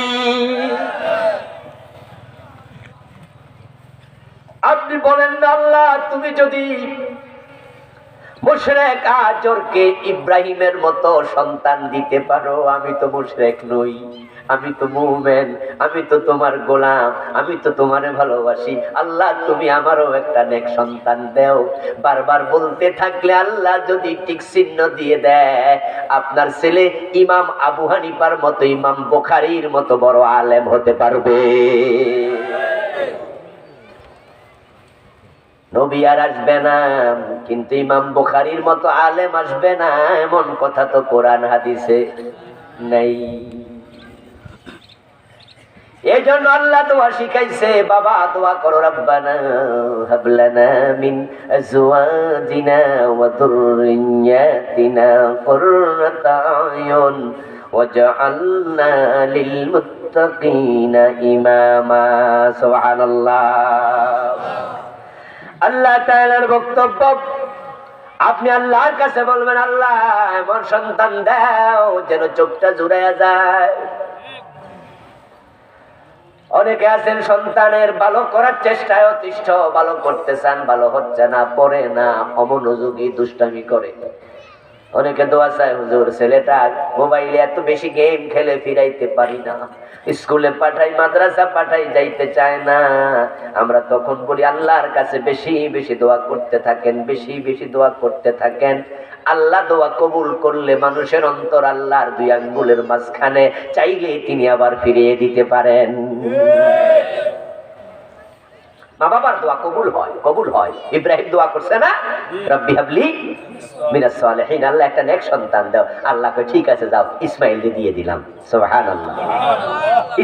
আপনি বলেন না আল্লাহ তুমি যদি মুশরিক আজরকে ইব্রাহিমের মতো সন্তান দিতে পারো, আমি তো মুশরিক নই, আমি তো মুমিন, আমি তো তোমার গোলাম, আমি তো তোমারে ভালোবাসি, আল্লাহ তুমি আমারও একটা নেক সন্তান দাও। বারবার বলতে থাকলে আল্লাহ যদি টিক চিহ্ন দিয়ে দেয়, আপনার ছেলে ইমাম আবু হানিফার মতো, ইমাম বুখারীর মতো বড় আলেম হতে পারবে। নবী আর আসবে না, কিন্তু ইমাম বুখারীর মতো আলেম আসবে না, এমন কথা তো কোরআন হাদিসে নাই। এই জন্য আল্লাহ দোয়া শিখাইছে, বাবা দোয়া করো, রব্বানা হাব লানা মিন আজওয়াজিনা ওয়া যুররিয়াতিনা কুররাতা আয়ুন ওয়াজআলনা লিল মুত্তাকিনা ইমামা। সুবহানাল্লাহ। আল্লাহ তাআলার বক্তব্য, আপনি আল্লাহর কাছে বলবেন, আল্লাহ এমন সন্তান দাও যেন চোখটা জুড়াইয়া যায়। অনেকে আছেন সন্তানের ভালো করার চেষ্টায় অতিষ্ঠ, ভালো করতে চান, ভালো হচ্ছে না, পড়ে না, অমনোযোগী, দুষ্টামি করে। অনেকে দোয়া চায়, হুজুর ছেলেটা মোবাইলে এত বেশি গেম খেলে ফিরাইতে পারি না, স্কুলে পাঠাই, মাদ্রাসা পাঠাই, যাইতে চায় না। আমরা তখন বলি আল্লাহর কাছে বেশি বেশি দোয়া করতে থাকেন, বেশি বেশি দোয়া করতে থাকেন। আল্লাহ দোয়া কবুল করলে মানুষের অন্তর আল্লাহর দুই আঙ্গুলের মাঝখানে, চাইলে তিনি আবার ফিরিয়ে দিতে পারেন। মা বাবার দোয়া কবুল হয়, কবুল হয়। ইব্রাহিম দোয়া করছে না, রব্বি হাবলি মিনাস সালিহিন, আল্লাহ একটা নেক সন্তান দাও। আল্লাহ কয় ঠিক আছে যাও, ইসমাইল দিয়ে দিলাম। সুবহানাল্লাহ,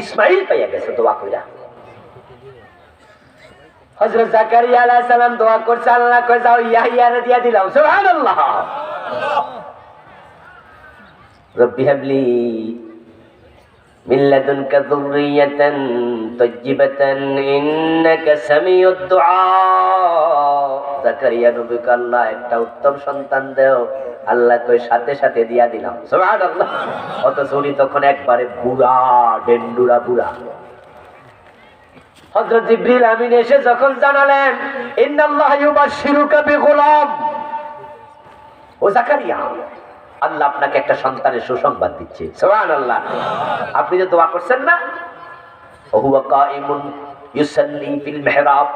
ইসমাইল পাইয়া গেছে দোয়া কইরা। হযরত জাকারিয়া আলাইহিস সালাম দোয়া করছে, আল্লাহ কয় যাও ইয়াহইয়ারে দিয়ে দিলাম। সুবহানাল্লাহ। রব্বি হাবলি মিন লাদুনকা যুররিয়াতান তাইয়্যিবাতান ইন্নাকা সামিউদ দুআ। জাকারিয়া নবীকে আল্লাহ একটা উত্তম সন্তান দাও। আল্লাহ কই সাথে সাথে দিয়া দিলাম। সুবহানাল্লাহ। অথচ উনি তখন একবারে বুড়া, ডেন্ডুরা বুড়া। হযরত জিবরিল আমিন এসে যখন জানালেন, ইন্নাল্লাহা ইউবাশশিরুকা বিগুলাম, ও জাকারিয়া, আল্লাহ আপনাকে একটা সন্তানের সুসংবাদ দিচ্ছে। সুবহানাল্লাহ। আপনি যে দোয়া করছেন না, ওহুয়া কাইমুন ইউসাল্লি ফিল মিহরাব,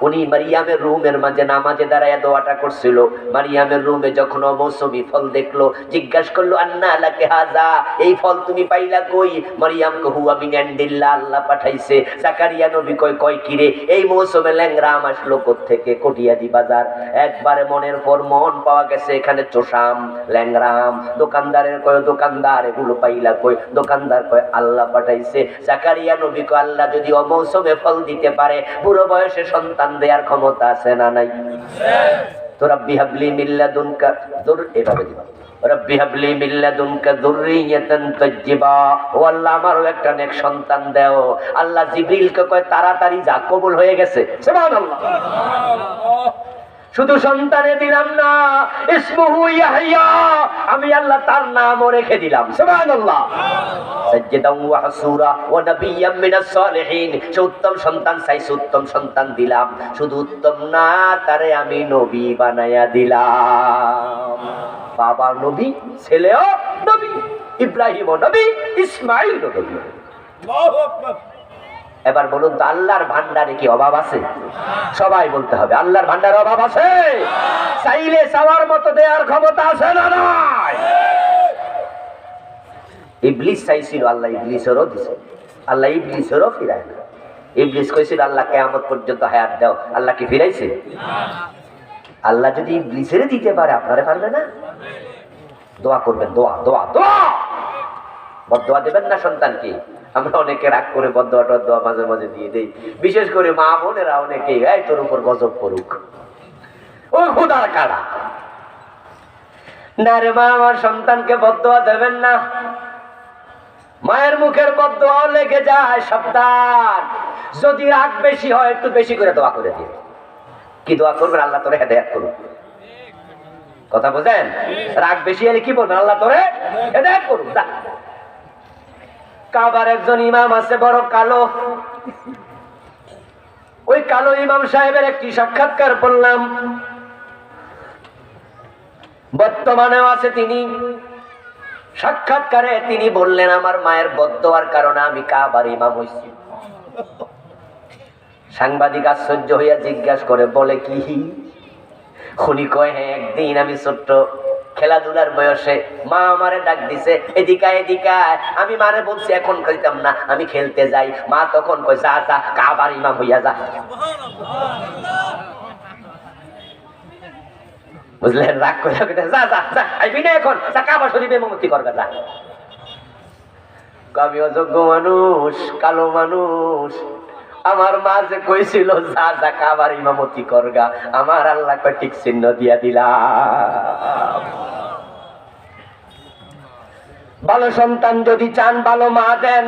উনি মারিয়ামের রুমের মাঝে নামাজে দাঁড়ায় দোয়াটা করছিল। মারিয়ামের রুমে যখন মৌসুমী ফল দেখলো, জিজ্ঞাসা করলো, আন্না লাকে হাযা, এই ফল তুমি পাইলা কই? মারিয়াম কো হুয়া মিন ইনদিল্লাহ, আল্লাহ পাঠাইছে। জাকারিয়া নবী কয় কিরে, এই মৌসুমে ল্যাংরাম আসলো কোত্থেকে? কটিয়াদি বাজার। একবারে মনের পর মন পাওয়া গেছে, এখানে চোষাম, ল্যাংরাম। দোকানদারের কয়, দোকানদার এগুলো পাইলা কই? দোকানদার কয় আল্লাহ পাঠাইছে। জাকারিয়া নবী কয়, আল্লাহ যদি অমৌসুমে ফল দিতে পারে, বুড়ো বয়সে সন্তান দেওয়ার ক্ষমতা আছে না নাই? তো রব্বি হাবলি মিন লাদুনকা এভাবে দিবা, রব্বি হাবলি মিন লাদুনকা যুররিয়াতান তাইয়্যিবা, ও আল্লাহ আমারও একটা নেক সন্তান দাও। আল্লাহ জিবরিলকে কয় তাড়াতাড়ি যা, কবুল হয়ে গেছে। সুবহানাল্লাহ। শুধু সন্তানে দিলাম না, ইসমুহু ইয়াহইয়া, আমি আল্লাহ তার নামও রেখে দিলাম। সুবহানাল্লাহ। সাজ্জাদান ওয়া হাসুরা ওয়া নাবিয়্যাম মিনাস সালিহিন, সে উত্তম সন্তান চাইছে, উত্তম সন্তান দিলাম। শুধু উত্তম না, তারে আমি নবী বানায়া দিলাম। বাবা নবী, ছেলেও নবী, ইব্রাহিমও নবী, ইসমাঈলও নবী। আল্লাহু আকবার। এবার বলুন তো, আল্লাহর ভান্ডারে কি অভাব আছে? সবাই বলতে হবে, আল্লাহর ভান্ডারে অভাব আছে? চাইলে চাওয়ার মতো দেওয়ার ক্ষমতা আছে না নাই? ইবলিস চাইছিল, আল্লাহ ইবলিসেরও দিছে, আল্লাহ ইবলিসেরও ফিরায় না। ইবলিস কইছিল আল্লাহ কিয়ামত পর্যন্ত হায়াত দাও, আল্লাহ কি ফিরাইছে? আল্লাহ যদি ইবলিসের দিতে পারে, আপনারে পারবে না? দোয়া করবেন, দোয়া দোয়া দোয়া। বদদোয়া দেবেন না সন্তানকে। আমরা অনেকে রাগ করে বদদোয়াটা দোয়া মাঝে মাঝে দিয়ে দেই, বিশেষ করে মা বোনেরা অনেকে, এই তোর উপর গজব পড়ুক, ও খোদার কাড়া। না রে মা, আমার সন্তানকে বদদোয়া দেবেন না। মায়ের মুখের বদদোয়া লেগে যায়, সাবধান। যদি রাগ বেশি হয়, একটু বেশি করে দোয়া করে দিন। কি দোয়া করবেন? আল্লাহ তোরে হেদায়েত করুক। কথা বুঝেন? রাগ বেশি হলে কি বলবেন? আল্লাহ তোরে হেদায়েত করুক। কাবার একজন ইমাম আছে, বড় কালো। ওই কালো ইমাম সাহেবের একটি সাক্ষাৎকার পড়লাম, বর্তমানেও আছে তিনি। সাক্ষাৎকারে তিনি বললেন, আমার মায়ের বদদোয়ার কারণে আমি কাবার ইমাম হইছি। সাংবাদিক আশ্চর্য হইয়া জিজ্ঞাসা করে, বলে কি? উনি কয়, হ্যাঁ, একদিন আমি ছোট্ট খেলাধুলার বয়সে মা আমারে ডাক দিছে, এদিকে এদিকে। আমি মারে বলছি এখন খেলতাম না, আমি খেলতে যাই। মা তখন কয়, যা যা, কাবার ইমাম হইয়া যা। বুঝলেন? রাগ করে যা যা যা, আইবি না এখন, যা কাবা শরীফে ইমামতি করবে যা। আমি অযোগ্য মানুষ, কালো মানুষ, আমার মা যে কইছিল যা যা কাবার ইমামতি করগা, আমার আল্লাহ কয় ঠিক চিহ্ন দিয়া দিলাম। ভালো সন্তান যদি চান, ভালো মা দেন।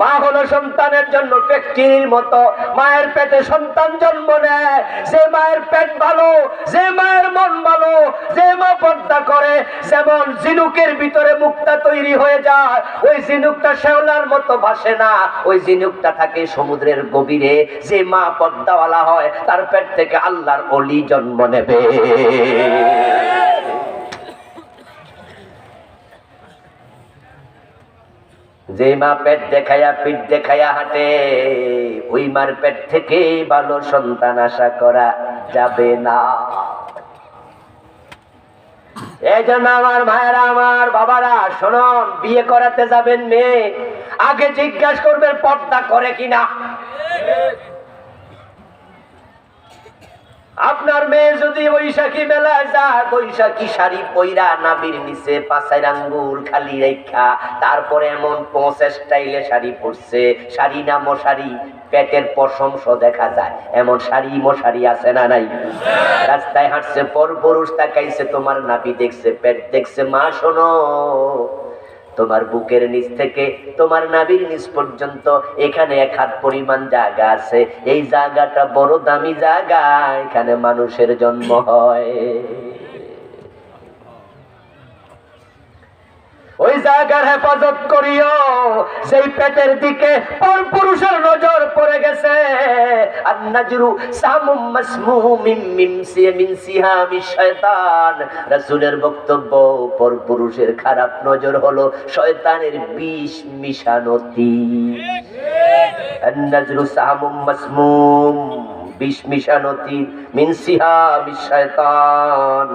মা হলো সন্তানের জন্য ফ্যাক্টরির মতো। মায়ের পেটে সন্তান জন্ম নেয়, যে মায়ের পেট ভালো, যে মায়ের মন ভালো, যে মা পর্দা করে, যেমন ঝিনুকের ভিতরে মুক্তা তৈরি হয়ে যায়, ওই ঝিনুকটা শেওলার মতো ভাসে না, ওই ঝিনুকটা থাকে সমুদ্রের গভীরে। যে মা পর্দাওয়ালা হয়, তার পেট থেকে আল্লাহর ওলি জন্ম নেবে। যে মা পেট দেখাইয়া পিঠ দেখাইয়া হাঁটে, ওই মার পেট থেকে ভালো সন্তান আশা করা যাবে না। এই জন্য আমার মায়েরা, আমার বাবারা শুনুন, বিয়ে করাতে যাবেন মেয়ে, আগে জিজ্ঞাসা করবেন পর্দা করে কিনা। আপনার মেয়ে যদি বৈশাখী মেলায় যায়, বৈশাখী শাড়ি পইরা নাবির নিচে পাঁচের আঙ্গুল খালি রেখা, তারপরে এমন ৫০ স্টাইলে শাড়ি পরছে, শাড়ি না মশারি, পেটের পশমস দেখা যায়, এমন শাড়ি মশারি আছে না নাই? রাস্তায় হাঁটছে, পর পুরুষ তাকাইছে, তোমার নাভি দেখছে, পেট দেখছে। মা শোনো, তোমার বুকের নিচ থেকে তোমার নাভির নিচ পর্যন্ত এখানে ১ হাত পরিমাণ জায়গা আছে। এই জায়গাটা বড় দামি জায়গা, এখানে মানুষের জন্ম হয়। ওই জায়গার হেফাজত করিও। সেই পেটের দিকে পর পুরুষের নজর পড়ে গেছে। আন-নাজরু সামুম মাসমুমিম মিন সিহামিশ শয়তান। রাসূলের বক্তব্য, পর পুরুষের খারাপ নজর হলো শয়তানের বিষ মিশানো তীর। আন-নাজরু সামুম মাসমুম, বিষ মিশানো তীর, মিন সিহামিশ শয়তান।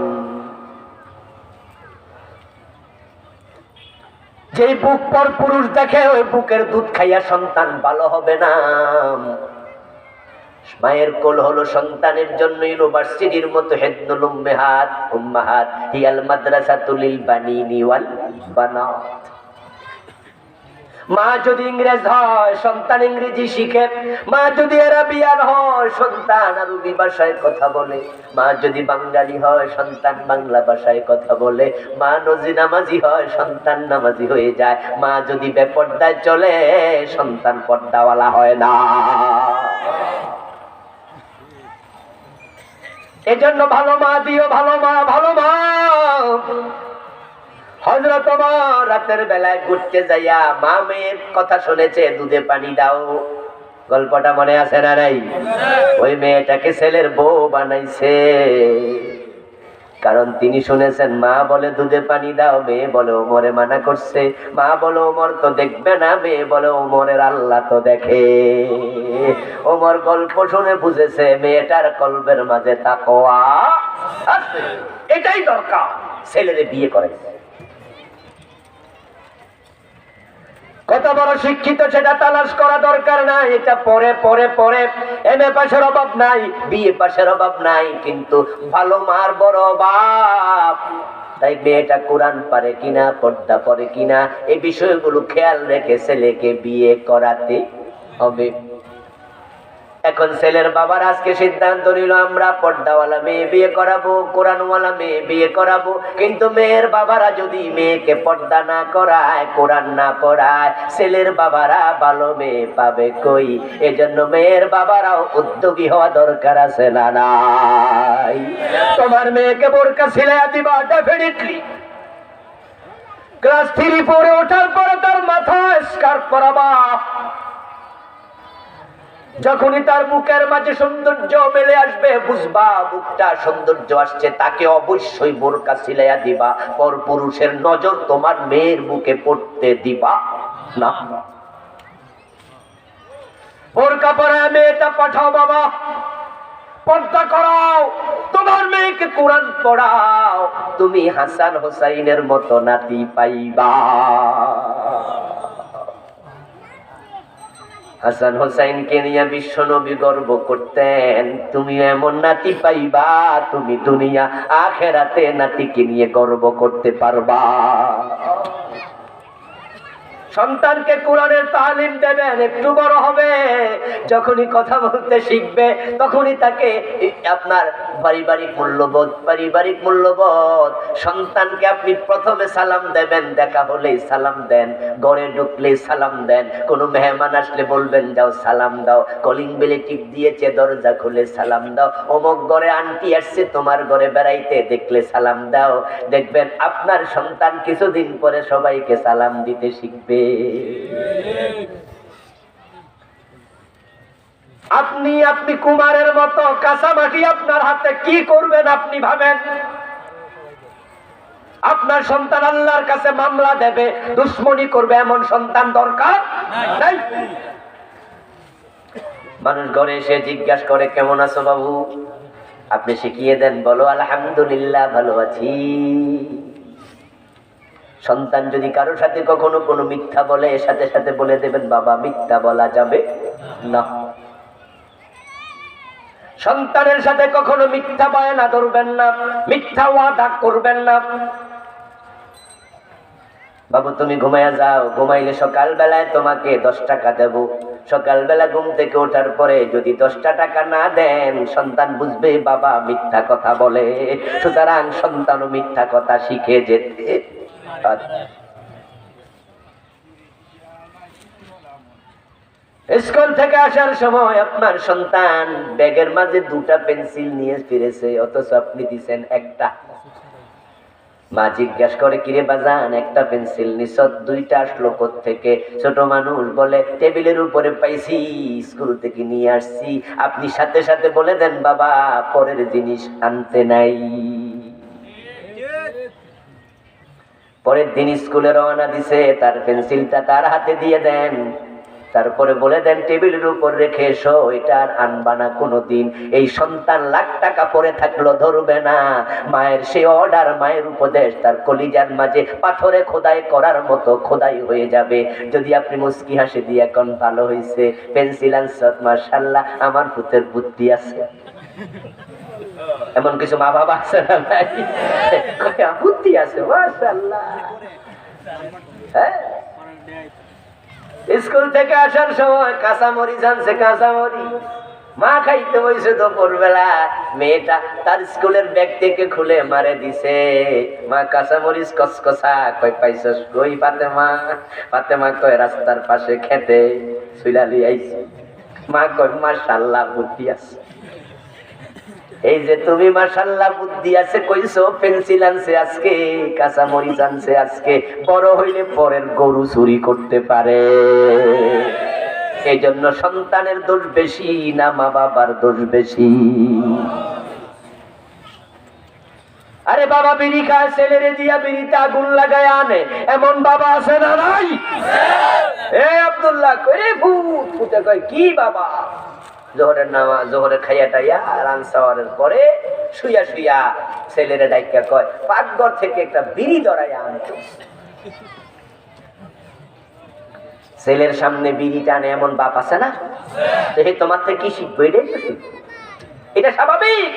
যে বুক পর পুরুষ দেখে, ওই বুকের দুধ খাইয়া সন্তান ভালো হবে না। মায়ের কোল হলো সন্তানের জন্য ইউনিভার্সিটির মতো। হেদনুল উম্মাহাত হিয়াল মাদ্রাসাতুল লিল বানিনি ওয়াল বানাত। মা যদি ইংরেজ হয়, সন্তান ইংরেজি শিখে। মা যদি আরবিয়ান হয়, সন্তান আরবি ভাষায় কথা বলে। মা যদি বাঙালি হয়, সন্তান বাংলা ভাষায় কথা বলে। মা নজি নামাজি হয়, সন্তান নামাজি হয়ে যায়। মা যদি বেপর্দায় চলে, সন্তান পর্দাওয়ালা হয় না। এজন্য ভালো মা দিও, ভালো মা, ভালো মা। হযরত ওমর রাতের বেলায় ঘুরতে যাইয়া মা মেয়ের কথা শুনেছে, দুধে পানি দাও। গল্পটা মনে আছে না নাই? ওই মেয়েটাকে ছেলের বউ বানাইছে, কারণ তিনি শুনেছেন মা বলে দুধে পানি দাও, মেয়ে বলে ওমরে মানা করছে। মা বলে ওমর তো দেখবে না, মেয়ে বলে ওমরের আল্লাহ তো দেখে। ওমর গল্প শুনে বুঝেছে মেয়েটার কলবের মাঝে তাকওয়া আছে, এটাই দরকার। ছেলেরে বিয়ে করে। কত বড় শিক্ষিত সেটা তালাশ করা দরকার নাই, এটা পরে পরে পরে। এমএ পাশের অভাব নাই, বিএ পাশের অভাব নাই, কিন্তু ভালো মার বড় অভাব। তাই মেয়েটা কোরআন পারে কিনা, পর্দা পরে কিনা, এই বিষয়গুলো খেয়াল রেখে ছেলেকে বিয়ে করাতে হবে। এখন ছেলের বাবার আজকে সিদ্ধান্ত নিল, আমরা পর্দাওয়ালা মেয়ে বিয়ে করাবো, কোরআনওয়ালা মেয়ে বিয়ে করাবো। কিন্তু মেয়ের বাবারা যদি মেয়েকে পর্দা না করায়, কোরআন না পড়ায়, ছেলের বাবারা ভালো মেয়ে পাবে কই? এজন্য মেয়ের বাবারাও উদ্যোগী হওয়া দরকার আছে না নাই? তোমার মেয়েকে বোরকা সিলাইয়া দিবা, ডেফিনেটলি। ক্লাস 3-4 ওঠার পরে তার মাথায় স্কার্ফ পরাবা। যখনই তার মুখের মাঝে সৌন্দর্য মেলে আসবে, বুঝবা মুখটা সৌন্দর্য আসছে, তাকে অবশ্যই বোরকা সিলাইয়া দিবা। পর পুরুষের নজর তোমার মেয়ের মুখে পড়তে দিবা না। বোরকা পরায় মেয়েটা পাঠাও বাবা, পর্দা করাও, তোমার মেয়েকে কোরআন পড়াও, তুমি হাসান হোসাইনের মতো নাতি পাইবা। হাসান হোসাইনকে নিয়ে বিশ্ব নবী গর্ব করতেন, তুমি এমন নাতি পাইবা, তুমি দুনিয়া আখেরাতে নাতিকে নিয়ে গর্ব করতে পারবা। সন্তানকে কোরআনের তালিম দেবেন, একটু বড় হবে, যখনই কথা বলতে শিখবে তখনই তাকে আপনার পারিবারিক মূল্যবোধ সন্তানকে আপনি প্রথমে সালাম দেবেন, দেখা হলেই সালাম দেন, ঘরে ঢুকলেই সালাম দেন, কোনো মেহমান আসলে বলবেন যাও সালাম দাও, কলিং বেলে টিপ দিয়েছে দরজা খুলে সালাম দাও, অমুক ঘরে আন্টি আসছে তোমার ঘরে বেড়াইতে দেখলে সালাম দাও। দেখবেন আপনার সন্তান কিছুদিন পরে সবাইকে সালাম দিতে শিখবে। আপনি কুমারের মতো কাঁচামাটি আপনার হাতে কি করবেন আপনি ভাবেন। আপনার সন্তান আল্লাহর কাছে মামলা দেবে, দুশ্মনী করবে, এমন সন্তান দরকার নাই। মানুষ ঘরে এসে জিজ্ঞাসা করে কেমন আছো বাবু, আপনি শিখিয়ে দেন বলো আলহামদুলিল্লাহ ভালো আছি। সন্তান যদি কারোর সাথে কখনো কোনো মিথ্যা বলে সাথে সাথে বলে দেবেন বাবা মিথ্যা বলা যাবে না। সন্তানের সাথে কখনো মিথ্যা বায়না ধরবেন না, মিথ্যা ওয়াদা করবেন না। বাবু তুমি ঘুমায়া যাও, ঘুমাইলে সকাল বেলায় তোমাকে 10 টাকা দেব। সকালবেলা ঘুম থেকে ওঠার পরে যদি 10 টাকা না দেন সন্তান বুঝবে বাবা মিথ্যা কথা বলে। সুতরাং সন্তানও মিথ্যা কথা শিখে যেতে স্কুল থেকে আসার সময় আপনার সন্তান ব্যাগের মাঝে 2টা পেন্সিল নিয়ে ফিরেছে, অথচ আপনি দিচ্ছেন একটা। মা জিজ্ঞাসা করে কিরে বাজান একটা পেন্সিল নিছ, 2টা আসলো কোত্থেকে? ছোট মানুষ বলে টেবিলের উপরে পাইছি, স্কুল থেকে নিয়ে আসছি। আপনি সাথে সাথে বলে দেন বাবা পরের জিনিস আনতে নাই। পরের দিন স্কুলে রওনা দিছে, তার পেন্সিলটা তার হাতে দিয়ে দেন, তারপরে বলে দেন টেবিলের উপর রেখে এসো, এটা আর আনবা না কোনোদিন। এই সন্তান লাখ টাকা পরে থাকলো ধরবে না। মায়ের সেই অর্ডার, মায়ের উপদেশ তার কলিজার মাঝে পাথরে খোদাই করার মতো খোদাই হয়ে যাবে। যদি আপনি মুস্কি হাসি দিয়ে এখন ভালো হয়েছে পেন্সিল আনছত, মাশাআল্লাহ আমার পুতের বুদ্ধি আছে, এমন কিছু মা বাবা আছে না ভাই? বুদ্ধি আছে মাশাআল্লাহ। হ্যাঁ, স্কুল থেকে আসার সময় কাঁচামরিচ আনছে, কাঁচামরিচ মা খাইতে বসে দুপুরবেলা, মেয়েটা তার স্কুলের ব্যাগ থেকে খুলে মারে দিছে। মা কাঁচামরিচ কসকসা কই পাইছস কই? ফাতেমা কয় রাস্তার পাশে খেতে সুইলালি আইছে। মা কয় মাশাআল্লাহ বুদ্ধি আছে। এই যে তুমি মাশাআল্লাহ বুদ্ধি আছে কইছো, পেন্সিল আনছে আজকে, কাঁচামরিচ আনছে আজকে, বড় হইলে পরের গরু চুরি করতে পারে। এই জন্য সন্তানের দোষ বেশি না মা বাবার দোষ বেশি? আরে বাবা বিড়ি খায়, ছেলেরে দিয়া বিড়িতে আগুন লাগায় আনে, এমন বাবা আছে না নাই? এ আব্দুল্লাহ করে ভূত ফুটে কয় কি বাবা? জোহরের নামাজ, জোহরের খাইয়া টাইয়া রানসাওয়ারের পরে শুইয়া শুইয়া ছেলেরে ডাইকা কয় পাকঘর থেকে একটা বিড়ি ধরাইয়া আনতো। ছেলের সামনে বিড়ি টানে এমন বাপ আছে না? তোমার থেকে কি শিখবো? এটা স্বাভাবিক।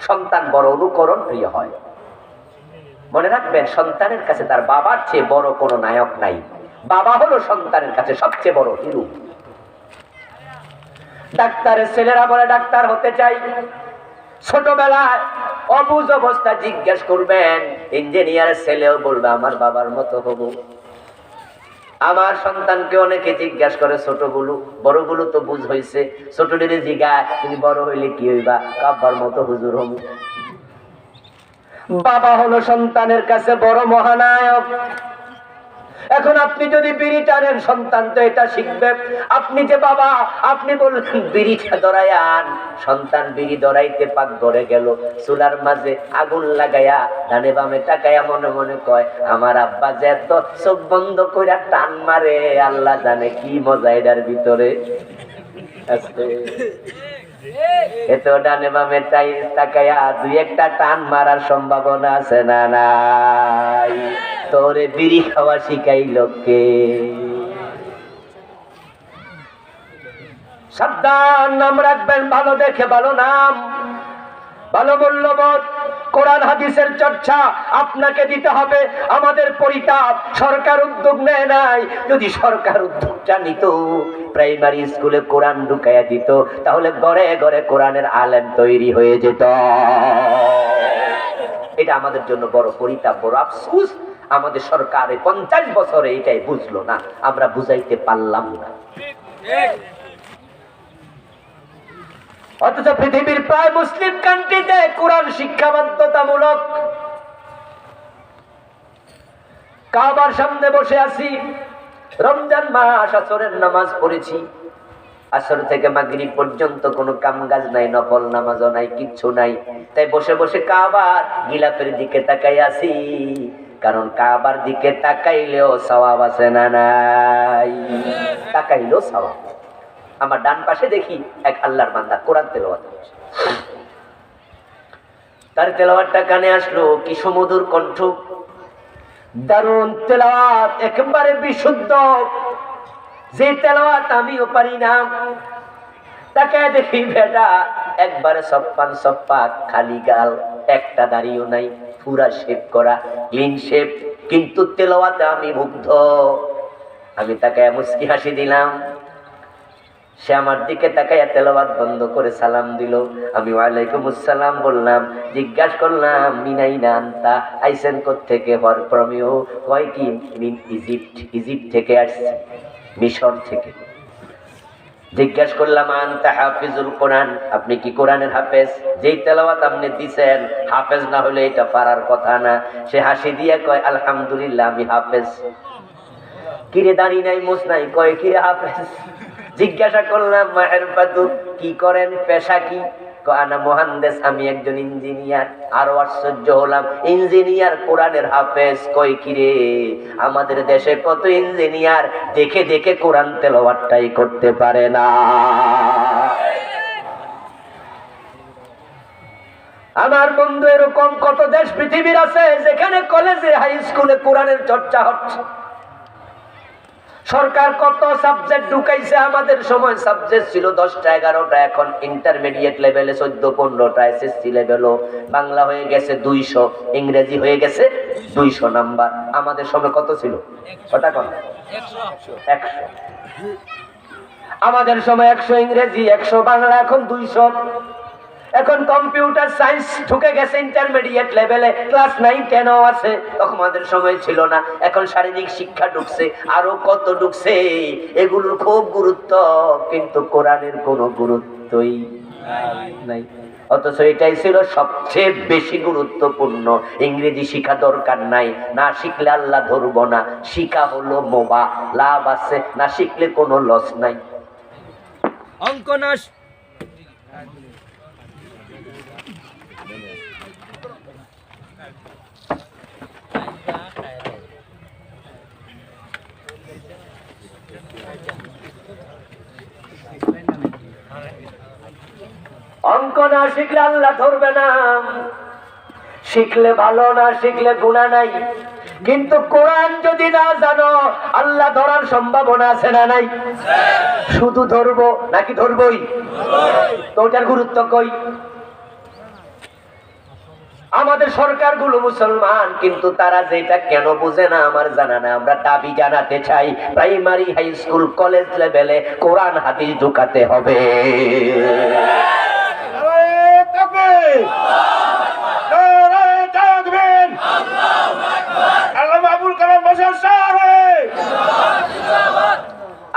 সন্তান বড় অনুকরণ প্রিয় হয়। মনে রাখবেন সন্তানের কাছে তার বাবার চেয়ে বড় কোনো নায়ক নাই। বাবা হলো সন্তানের কাছে সবচেয়ে বড় হিরো। ডাক্তারের ছেলেরা বলে ডাক্তার হতে চাই, ছোটবেলায় অবুঝ অবস্থা জিজ্ঞেস করবেন। ইঞ্জিনিয়ারের ছেলেও বলবে আমার বাবার মতো হব। আমার সন্তানকে অনেকে জিজ্ঞাসা করে ছোটগুলো, বড়গুলো তো বুঝ হইছে, ছোটটিরে জিগায় তুমি বড় হইলে কি হইবা? কাব্বার মতো হুজুর হব। বাবা হলো সন্তানের কাছে বড় মহানায়ক। এখন আপনি যদি বিড়ি টানেন সন্তান তো এটা শিখবে। আপনি যে বাবা, আপনি বললেন বিড়িটা ধরাই আন, সন্তান বিড়ি ধরাইতে পাক ধরে গেল, চুলার মাঝে আগুন লাগাইয়া ডানে বামে তাকাইয়া মনে মনে কয় আমার আব্বা যে এত চোখ বন্ধ কইরা টান মারে, আল্লাহ জানে কি মজা এটার ভিতরে আছে। এত ডানে বামে তাকাইয়া 2-1টা টান মারার সম্ভাবনা আছে না নাই? তোরে বিড়ি খাওয়া শিখাইল কে? সাবধান, নাম রাখবেন ভালো দেখে, ভালো নাম, ভালো মূল্যবোধ। কোরআন হাদিসের চর্চা আপনাকে দিতে হবে। আমাদের পরিতাপ সরকার উদ্যোগ নেয় নাই। যদি সরকার উদ্যোগটা নিত, প্রাইমারি স্কুলে কোরআন ঢুকাইয়া দিত, তাহলে ঘরে ঘরে কোরআনের আলেম তৈরি হয়ে যেত। এটা আমাদের জন্য বড় পরিতাপ, বড় আফসোস। আমাদের সরকার 50 বছরে এটাই বুঝলো না, আমরা বুঝাইতে পারলাম না। অথচ পৃথিবীর প্রায় মুসলিম কান্ট্রিতে কোরআন শিক্ষা বাধ্যতামূলক। কাবার সামনে বসে আছি, রমজান মাস, আসরের নামাজ পড়েছি। আসর থেকে মাগরিব পর্যন্ত কোনো কাম কাজ নাই, নফল নামাজও নাই, কিচ্ছু নাই। তাই বসে বসে কাবার গিলাফের দিকে তাকাই আছি, কারণ কাবার দিকে তাকাইলেও সওয়াব আছে না নাই? তাকাইলেও সওয়াব। আমার ডান পাশে দেখি এক আল্লাহর বান্দা কোরআন তেলাওয়াত করছে। তার তেলাওয়াতটা কানে আসলো, কি সুমধুর কণ্ঠ, দারুণ তেলাওয়াত, একেবারে বিশুদ্ধ, যে তেলাওয়াত আমিও পারি না। তাকে দেখি বেটা একবারে সপ্পান সপ্পা, খালি গাল, একটা দাড়িও নাই, পুরা শেভ করা, ক্লিন শেভ, কিন্তু তেলাওয়াতে আমি মুগ্ধ। আমি তাকে মুস্কি হাসি দিলাম, সে আমার দিকে তাকাইয়া তেলাওয়াত বন্ধ করে সালাম দিল। আমি ওয়ালাইকুম আসসালাম বললাম। জিজ্ঞাসা করলাম, মিনাইনা আনতা, আইসেন কোত্থেকে? হর ফ্রম ইউ। কয় কি? মিন ইজিপ্ট। ইজিপ্ট থেকে আসছি, মিশর থেকে। জিজ্ঞাসা করলাম, আনতা হাফিজুল কোরআন, আপনি কি কোরআনের হাফেজ? যেই তেলাওয়াত আপনি দিছেন, হাফেজ না হলে এটা পারার কথা না। সে হাসি দিয়ে কয়, আলহামদুলিল্লাহ আমি হাফেজ। কিরে দাঁড়ি নাই, মুছ নাই, কয় কিরে হাফেজ? জিজ্ঞাসা করলাম, মাহরফাতু, কি করেন, পেশা কি? আনা মুহান্দিস, আমি একজন ইঞ্জিনিয়ার। আরো আশ্চর্য হলাম, ইঞ্জিনিয়ার কোরআনের হাফেজ? কই কিরে, আমাদের দেশে কত ইঞ্জিনিয়ার দেখে দেখে কোরআন তেলাওয়াতটাই করতে পারে না। আমার বন্ধু, এরকম কত দেশ পৃথিবীর আছে যেখানে কলেজে, হাই স্কুলে কোরআনের চর্চা হচ্ছে। সরকার কত সাবজেক্ট ঢুকাইছে। আমাদের সময় সাবজেক্ট ছিল 10টা 11টা, এখন ইন্টারমিডিয়েট লেভেলে 14-15টা, এসএসসি লেভেলও। বাংলা হয়ে গেছে 200, ইংরেজি হয়ে গেছে 200 নাম্বার। আমাদের সময় কত ছিল? কটা? 100। আমাদের সময় 100 ইংরেজি, 100 বাংলা, এখন 200। এখন কম্পিউটার সায়েন্স ঢুকে গেছে ইন্টারমিডিয়েট লেভেলে, ক্লাস 9 10ও আছে, তখন আমাদের সময় ছিল না। এখন শারীরিক শিক্ষা ঢুকছে, আরো কত ঢুকছে, এগুলোর খুব গুরুত্ব, কিন্তু কোরআনের কোনো গুরুত্বই নাই। অথচ এটাই ছিল সবচেয়ে বেশি গুরুত্বপূর্ণ। ইংরেজি শিখা দরকার নাই, না শিখলে আল্লাহ ধরবো না। শিখা হলো মোবা, লাভ আছে, না শিখলে কোনো লস নাই। অঙ্ক না অঙ্ক না শিখলে আল্লাহ ধরবে না। শিখলে ভালো, না শিখলে গুনাহ নাই। কিন্তু কোরআন যদি না জানো, আল্লাহ ধরার সম্ভাবনা আছে না নাই? শুধু ধরবো নাকি ধরবই? তো ওটার গুরুত্ব কই? আমাদের সরকারগুলো মুসলমান, কিন্তু তারা যেটা কেন বুঝে না আমার জানা না। আমরা দাবি জানাতে চাই, প্রাইমারি, হাই স্কুল, কলেজ লেভেলে কোরআন হাদিস ঢুকাতে হবে।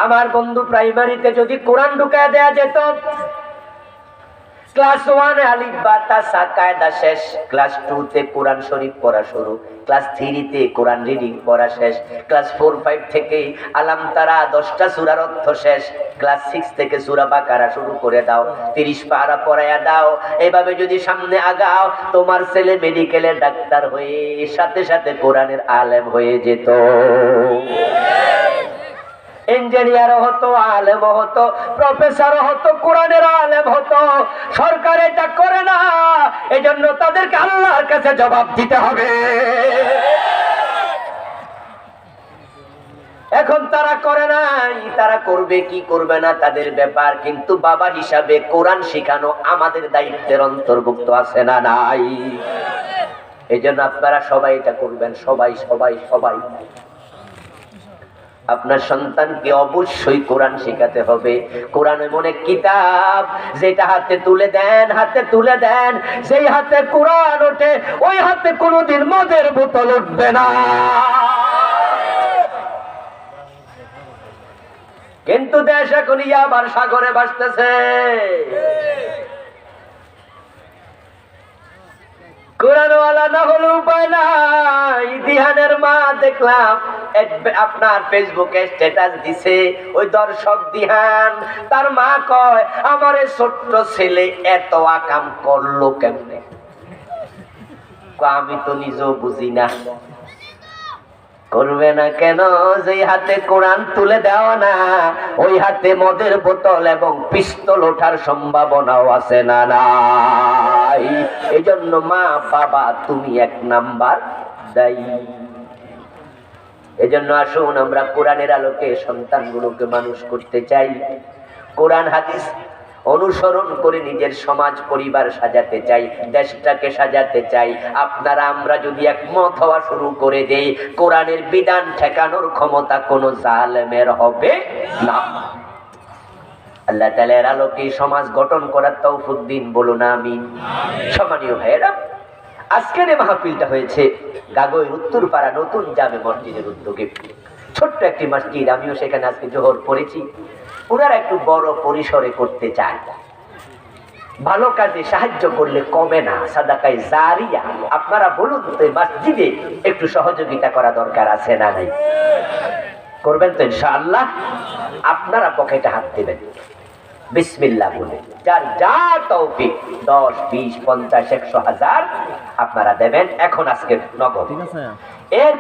আমার বন্ধু, প্রাইমারিতে যদি কোরআন ঢুকায় দেয়া যেত, ক্লাস 1 আলিফ বা তা সা কায়দা শেষ, ক্লাস 2 তে কোরআন শরীফ পড়া শুরু, ক্লাস 3 তে কোরআন রিডিং পড়া শেষ, ক্লাস 4-5 থেকে আলাম তারা 10টা সূরার অর্থ শেষ, ক্লাস 6 থেকে সূরা বাকারা শুরু করে দাও, 30 পারা পড়ায়া দাও। এভাবে যদি সামনে আগাও, তোমার ছেলে মেডিকেলের ডাক্তার হয়ে সাথে সাথে কোরআনের আলেম হয়ে যেত। ইঞ্জিনিয়ার হতো, আলেম হতো, প্রফেসর হতো, কোরআনের আলেম হতো। সরকার এটা করে না, এজন্য তাদেরকে আল্লাহর কাছে জবাব দিতে হবে। এখন তারা করে নাই, তারা করবে কি করবে না তাদের ব্যাপার, কিন্তু বাবা হিসাবে কোরআন শেখানো আমাদের দায়িত্বের অন্তর্ভুক্ত আছে না নাই? এই জন্য আপনারা সবাই এটা করবেন, সবাই সবাই সবাই। আপনার সন্তানকে অবশ্যই কোরআন শেখাতে হবে। কোরআন এমন এক কিতাব, যেটা হাতে তুলে দেন, সেই হাতে কোরআন ওঠে, ওই হাতে কোনোদিন মদের বোতল উঠবে না। কিন্তু দেশ এখন ইয়াবার সাগরে ভাসতেছে। কোরআনওয়ালা না হলে উপায় নাই। দিহানের মা দেখলাম আপনার ফেসবুকে স্ট্যাটাস দিছে, ওই দর্শক দিহান, তার মা কয় আমার এই ছোট্ট ছেলে এত আকাম করলো কেমনে? আমি তো নিজেও বুঝি না। করবে না কেন? যে হাতে কোরআন তুলে দেওয়া না, ওই হাতে মদের বোতল এবং পিস্তল ওঠার সম্ভাবনাও আছে না নাই। এই জন্য মা বাবা তুমি এক নাম্বার দায়ী। এই জন্য আসুন আমরা কোরআনের আলোকে সন্তানগুলোকে মানুষ করতে চাই, কোরআন হাদিস অনুসরণ করে নিজের সমাজ পরিবার সাজাতে চাই, দেশটাকে সাজাতে চাই। আপনারা আমরা যদি একমত হওয়া শুরু করে দেই, কোরআনের বিধান ঠেকানোর ক্ষমতা কোনো জালেমের হবে না। আল্লাহ তাআলার আলোকে সমাজ গঠন করার তৌফিক দিন, বলুন আমিন। সম্মানীয় ভাইয়েরা, আজকের এই মাহফিলটা হয়েছে গাগোই উত্তরপাড়া নতুন জামে মসজিদের উদ্যোগে। ছোট্ট একটি মসজিদ, আমিও সেখানে আজকে জোহর পড়েছি। ওনারা একটু বড় পরিসরে করতে চায়। ভালো কাজে সাহায্য করলে কমে না, সাদাকায়ে জারিয়া। আপনারা বলুন তো, মসজিদে একটু সহযোগিতা করা দরকার আছে না নাই? করবেন তো ইনশাআল্লাহ? আপনারা পকেটে হাত দেবেন, বিসমিল্লাহ বলে, যার যা তৌফিক 10, 20, 50, 100, 1000 আপনারা দেবেন এখন আজকে নগদ।
ঠিক আছে।
এর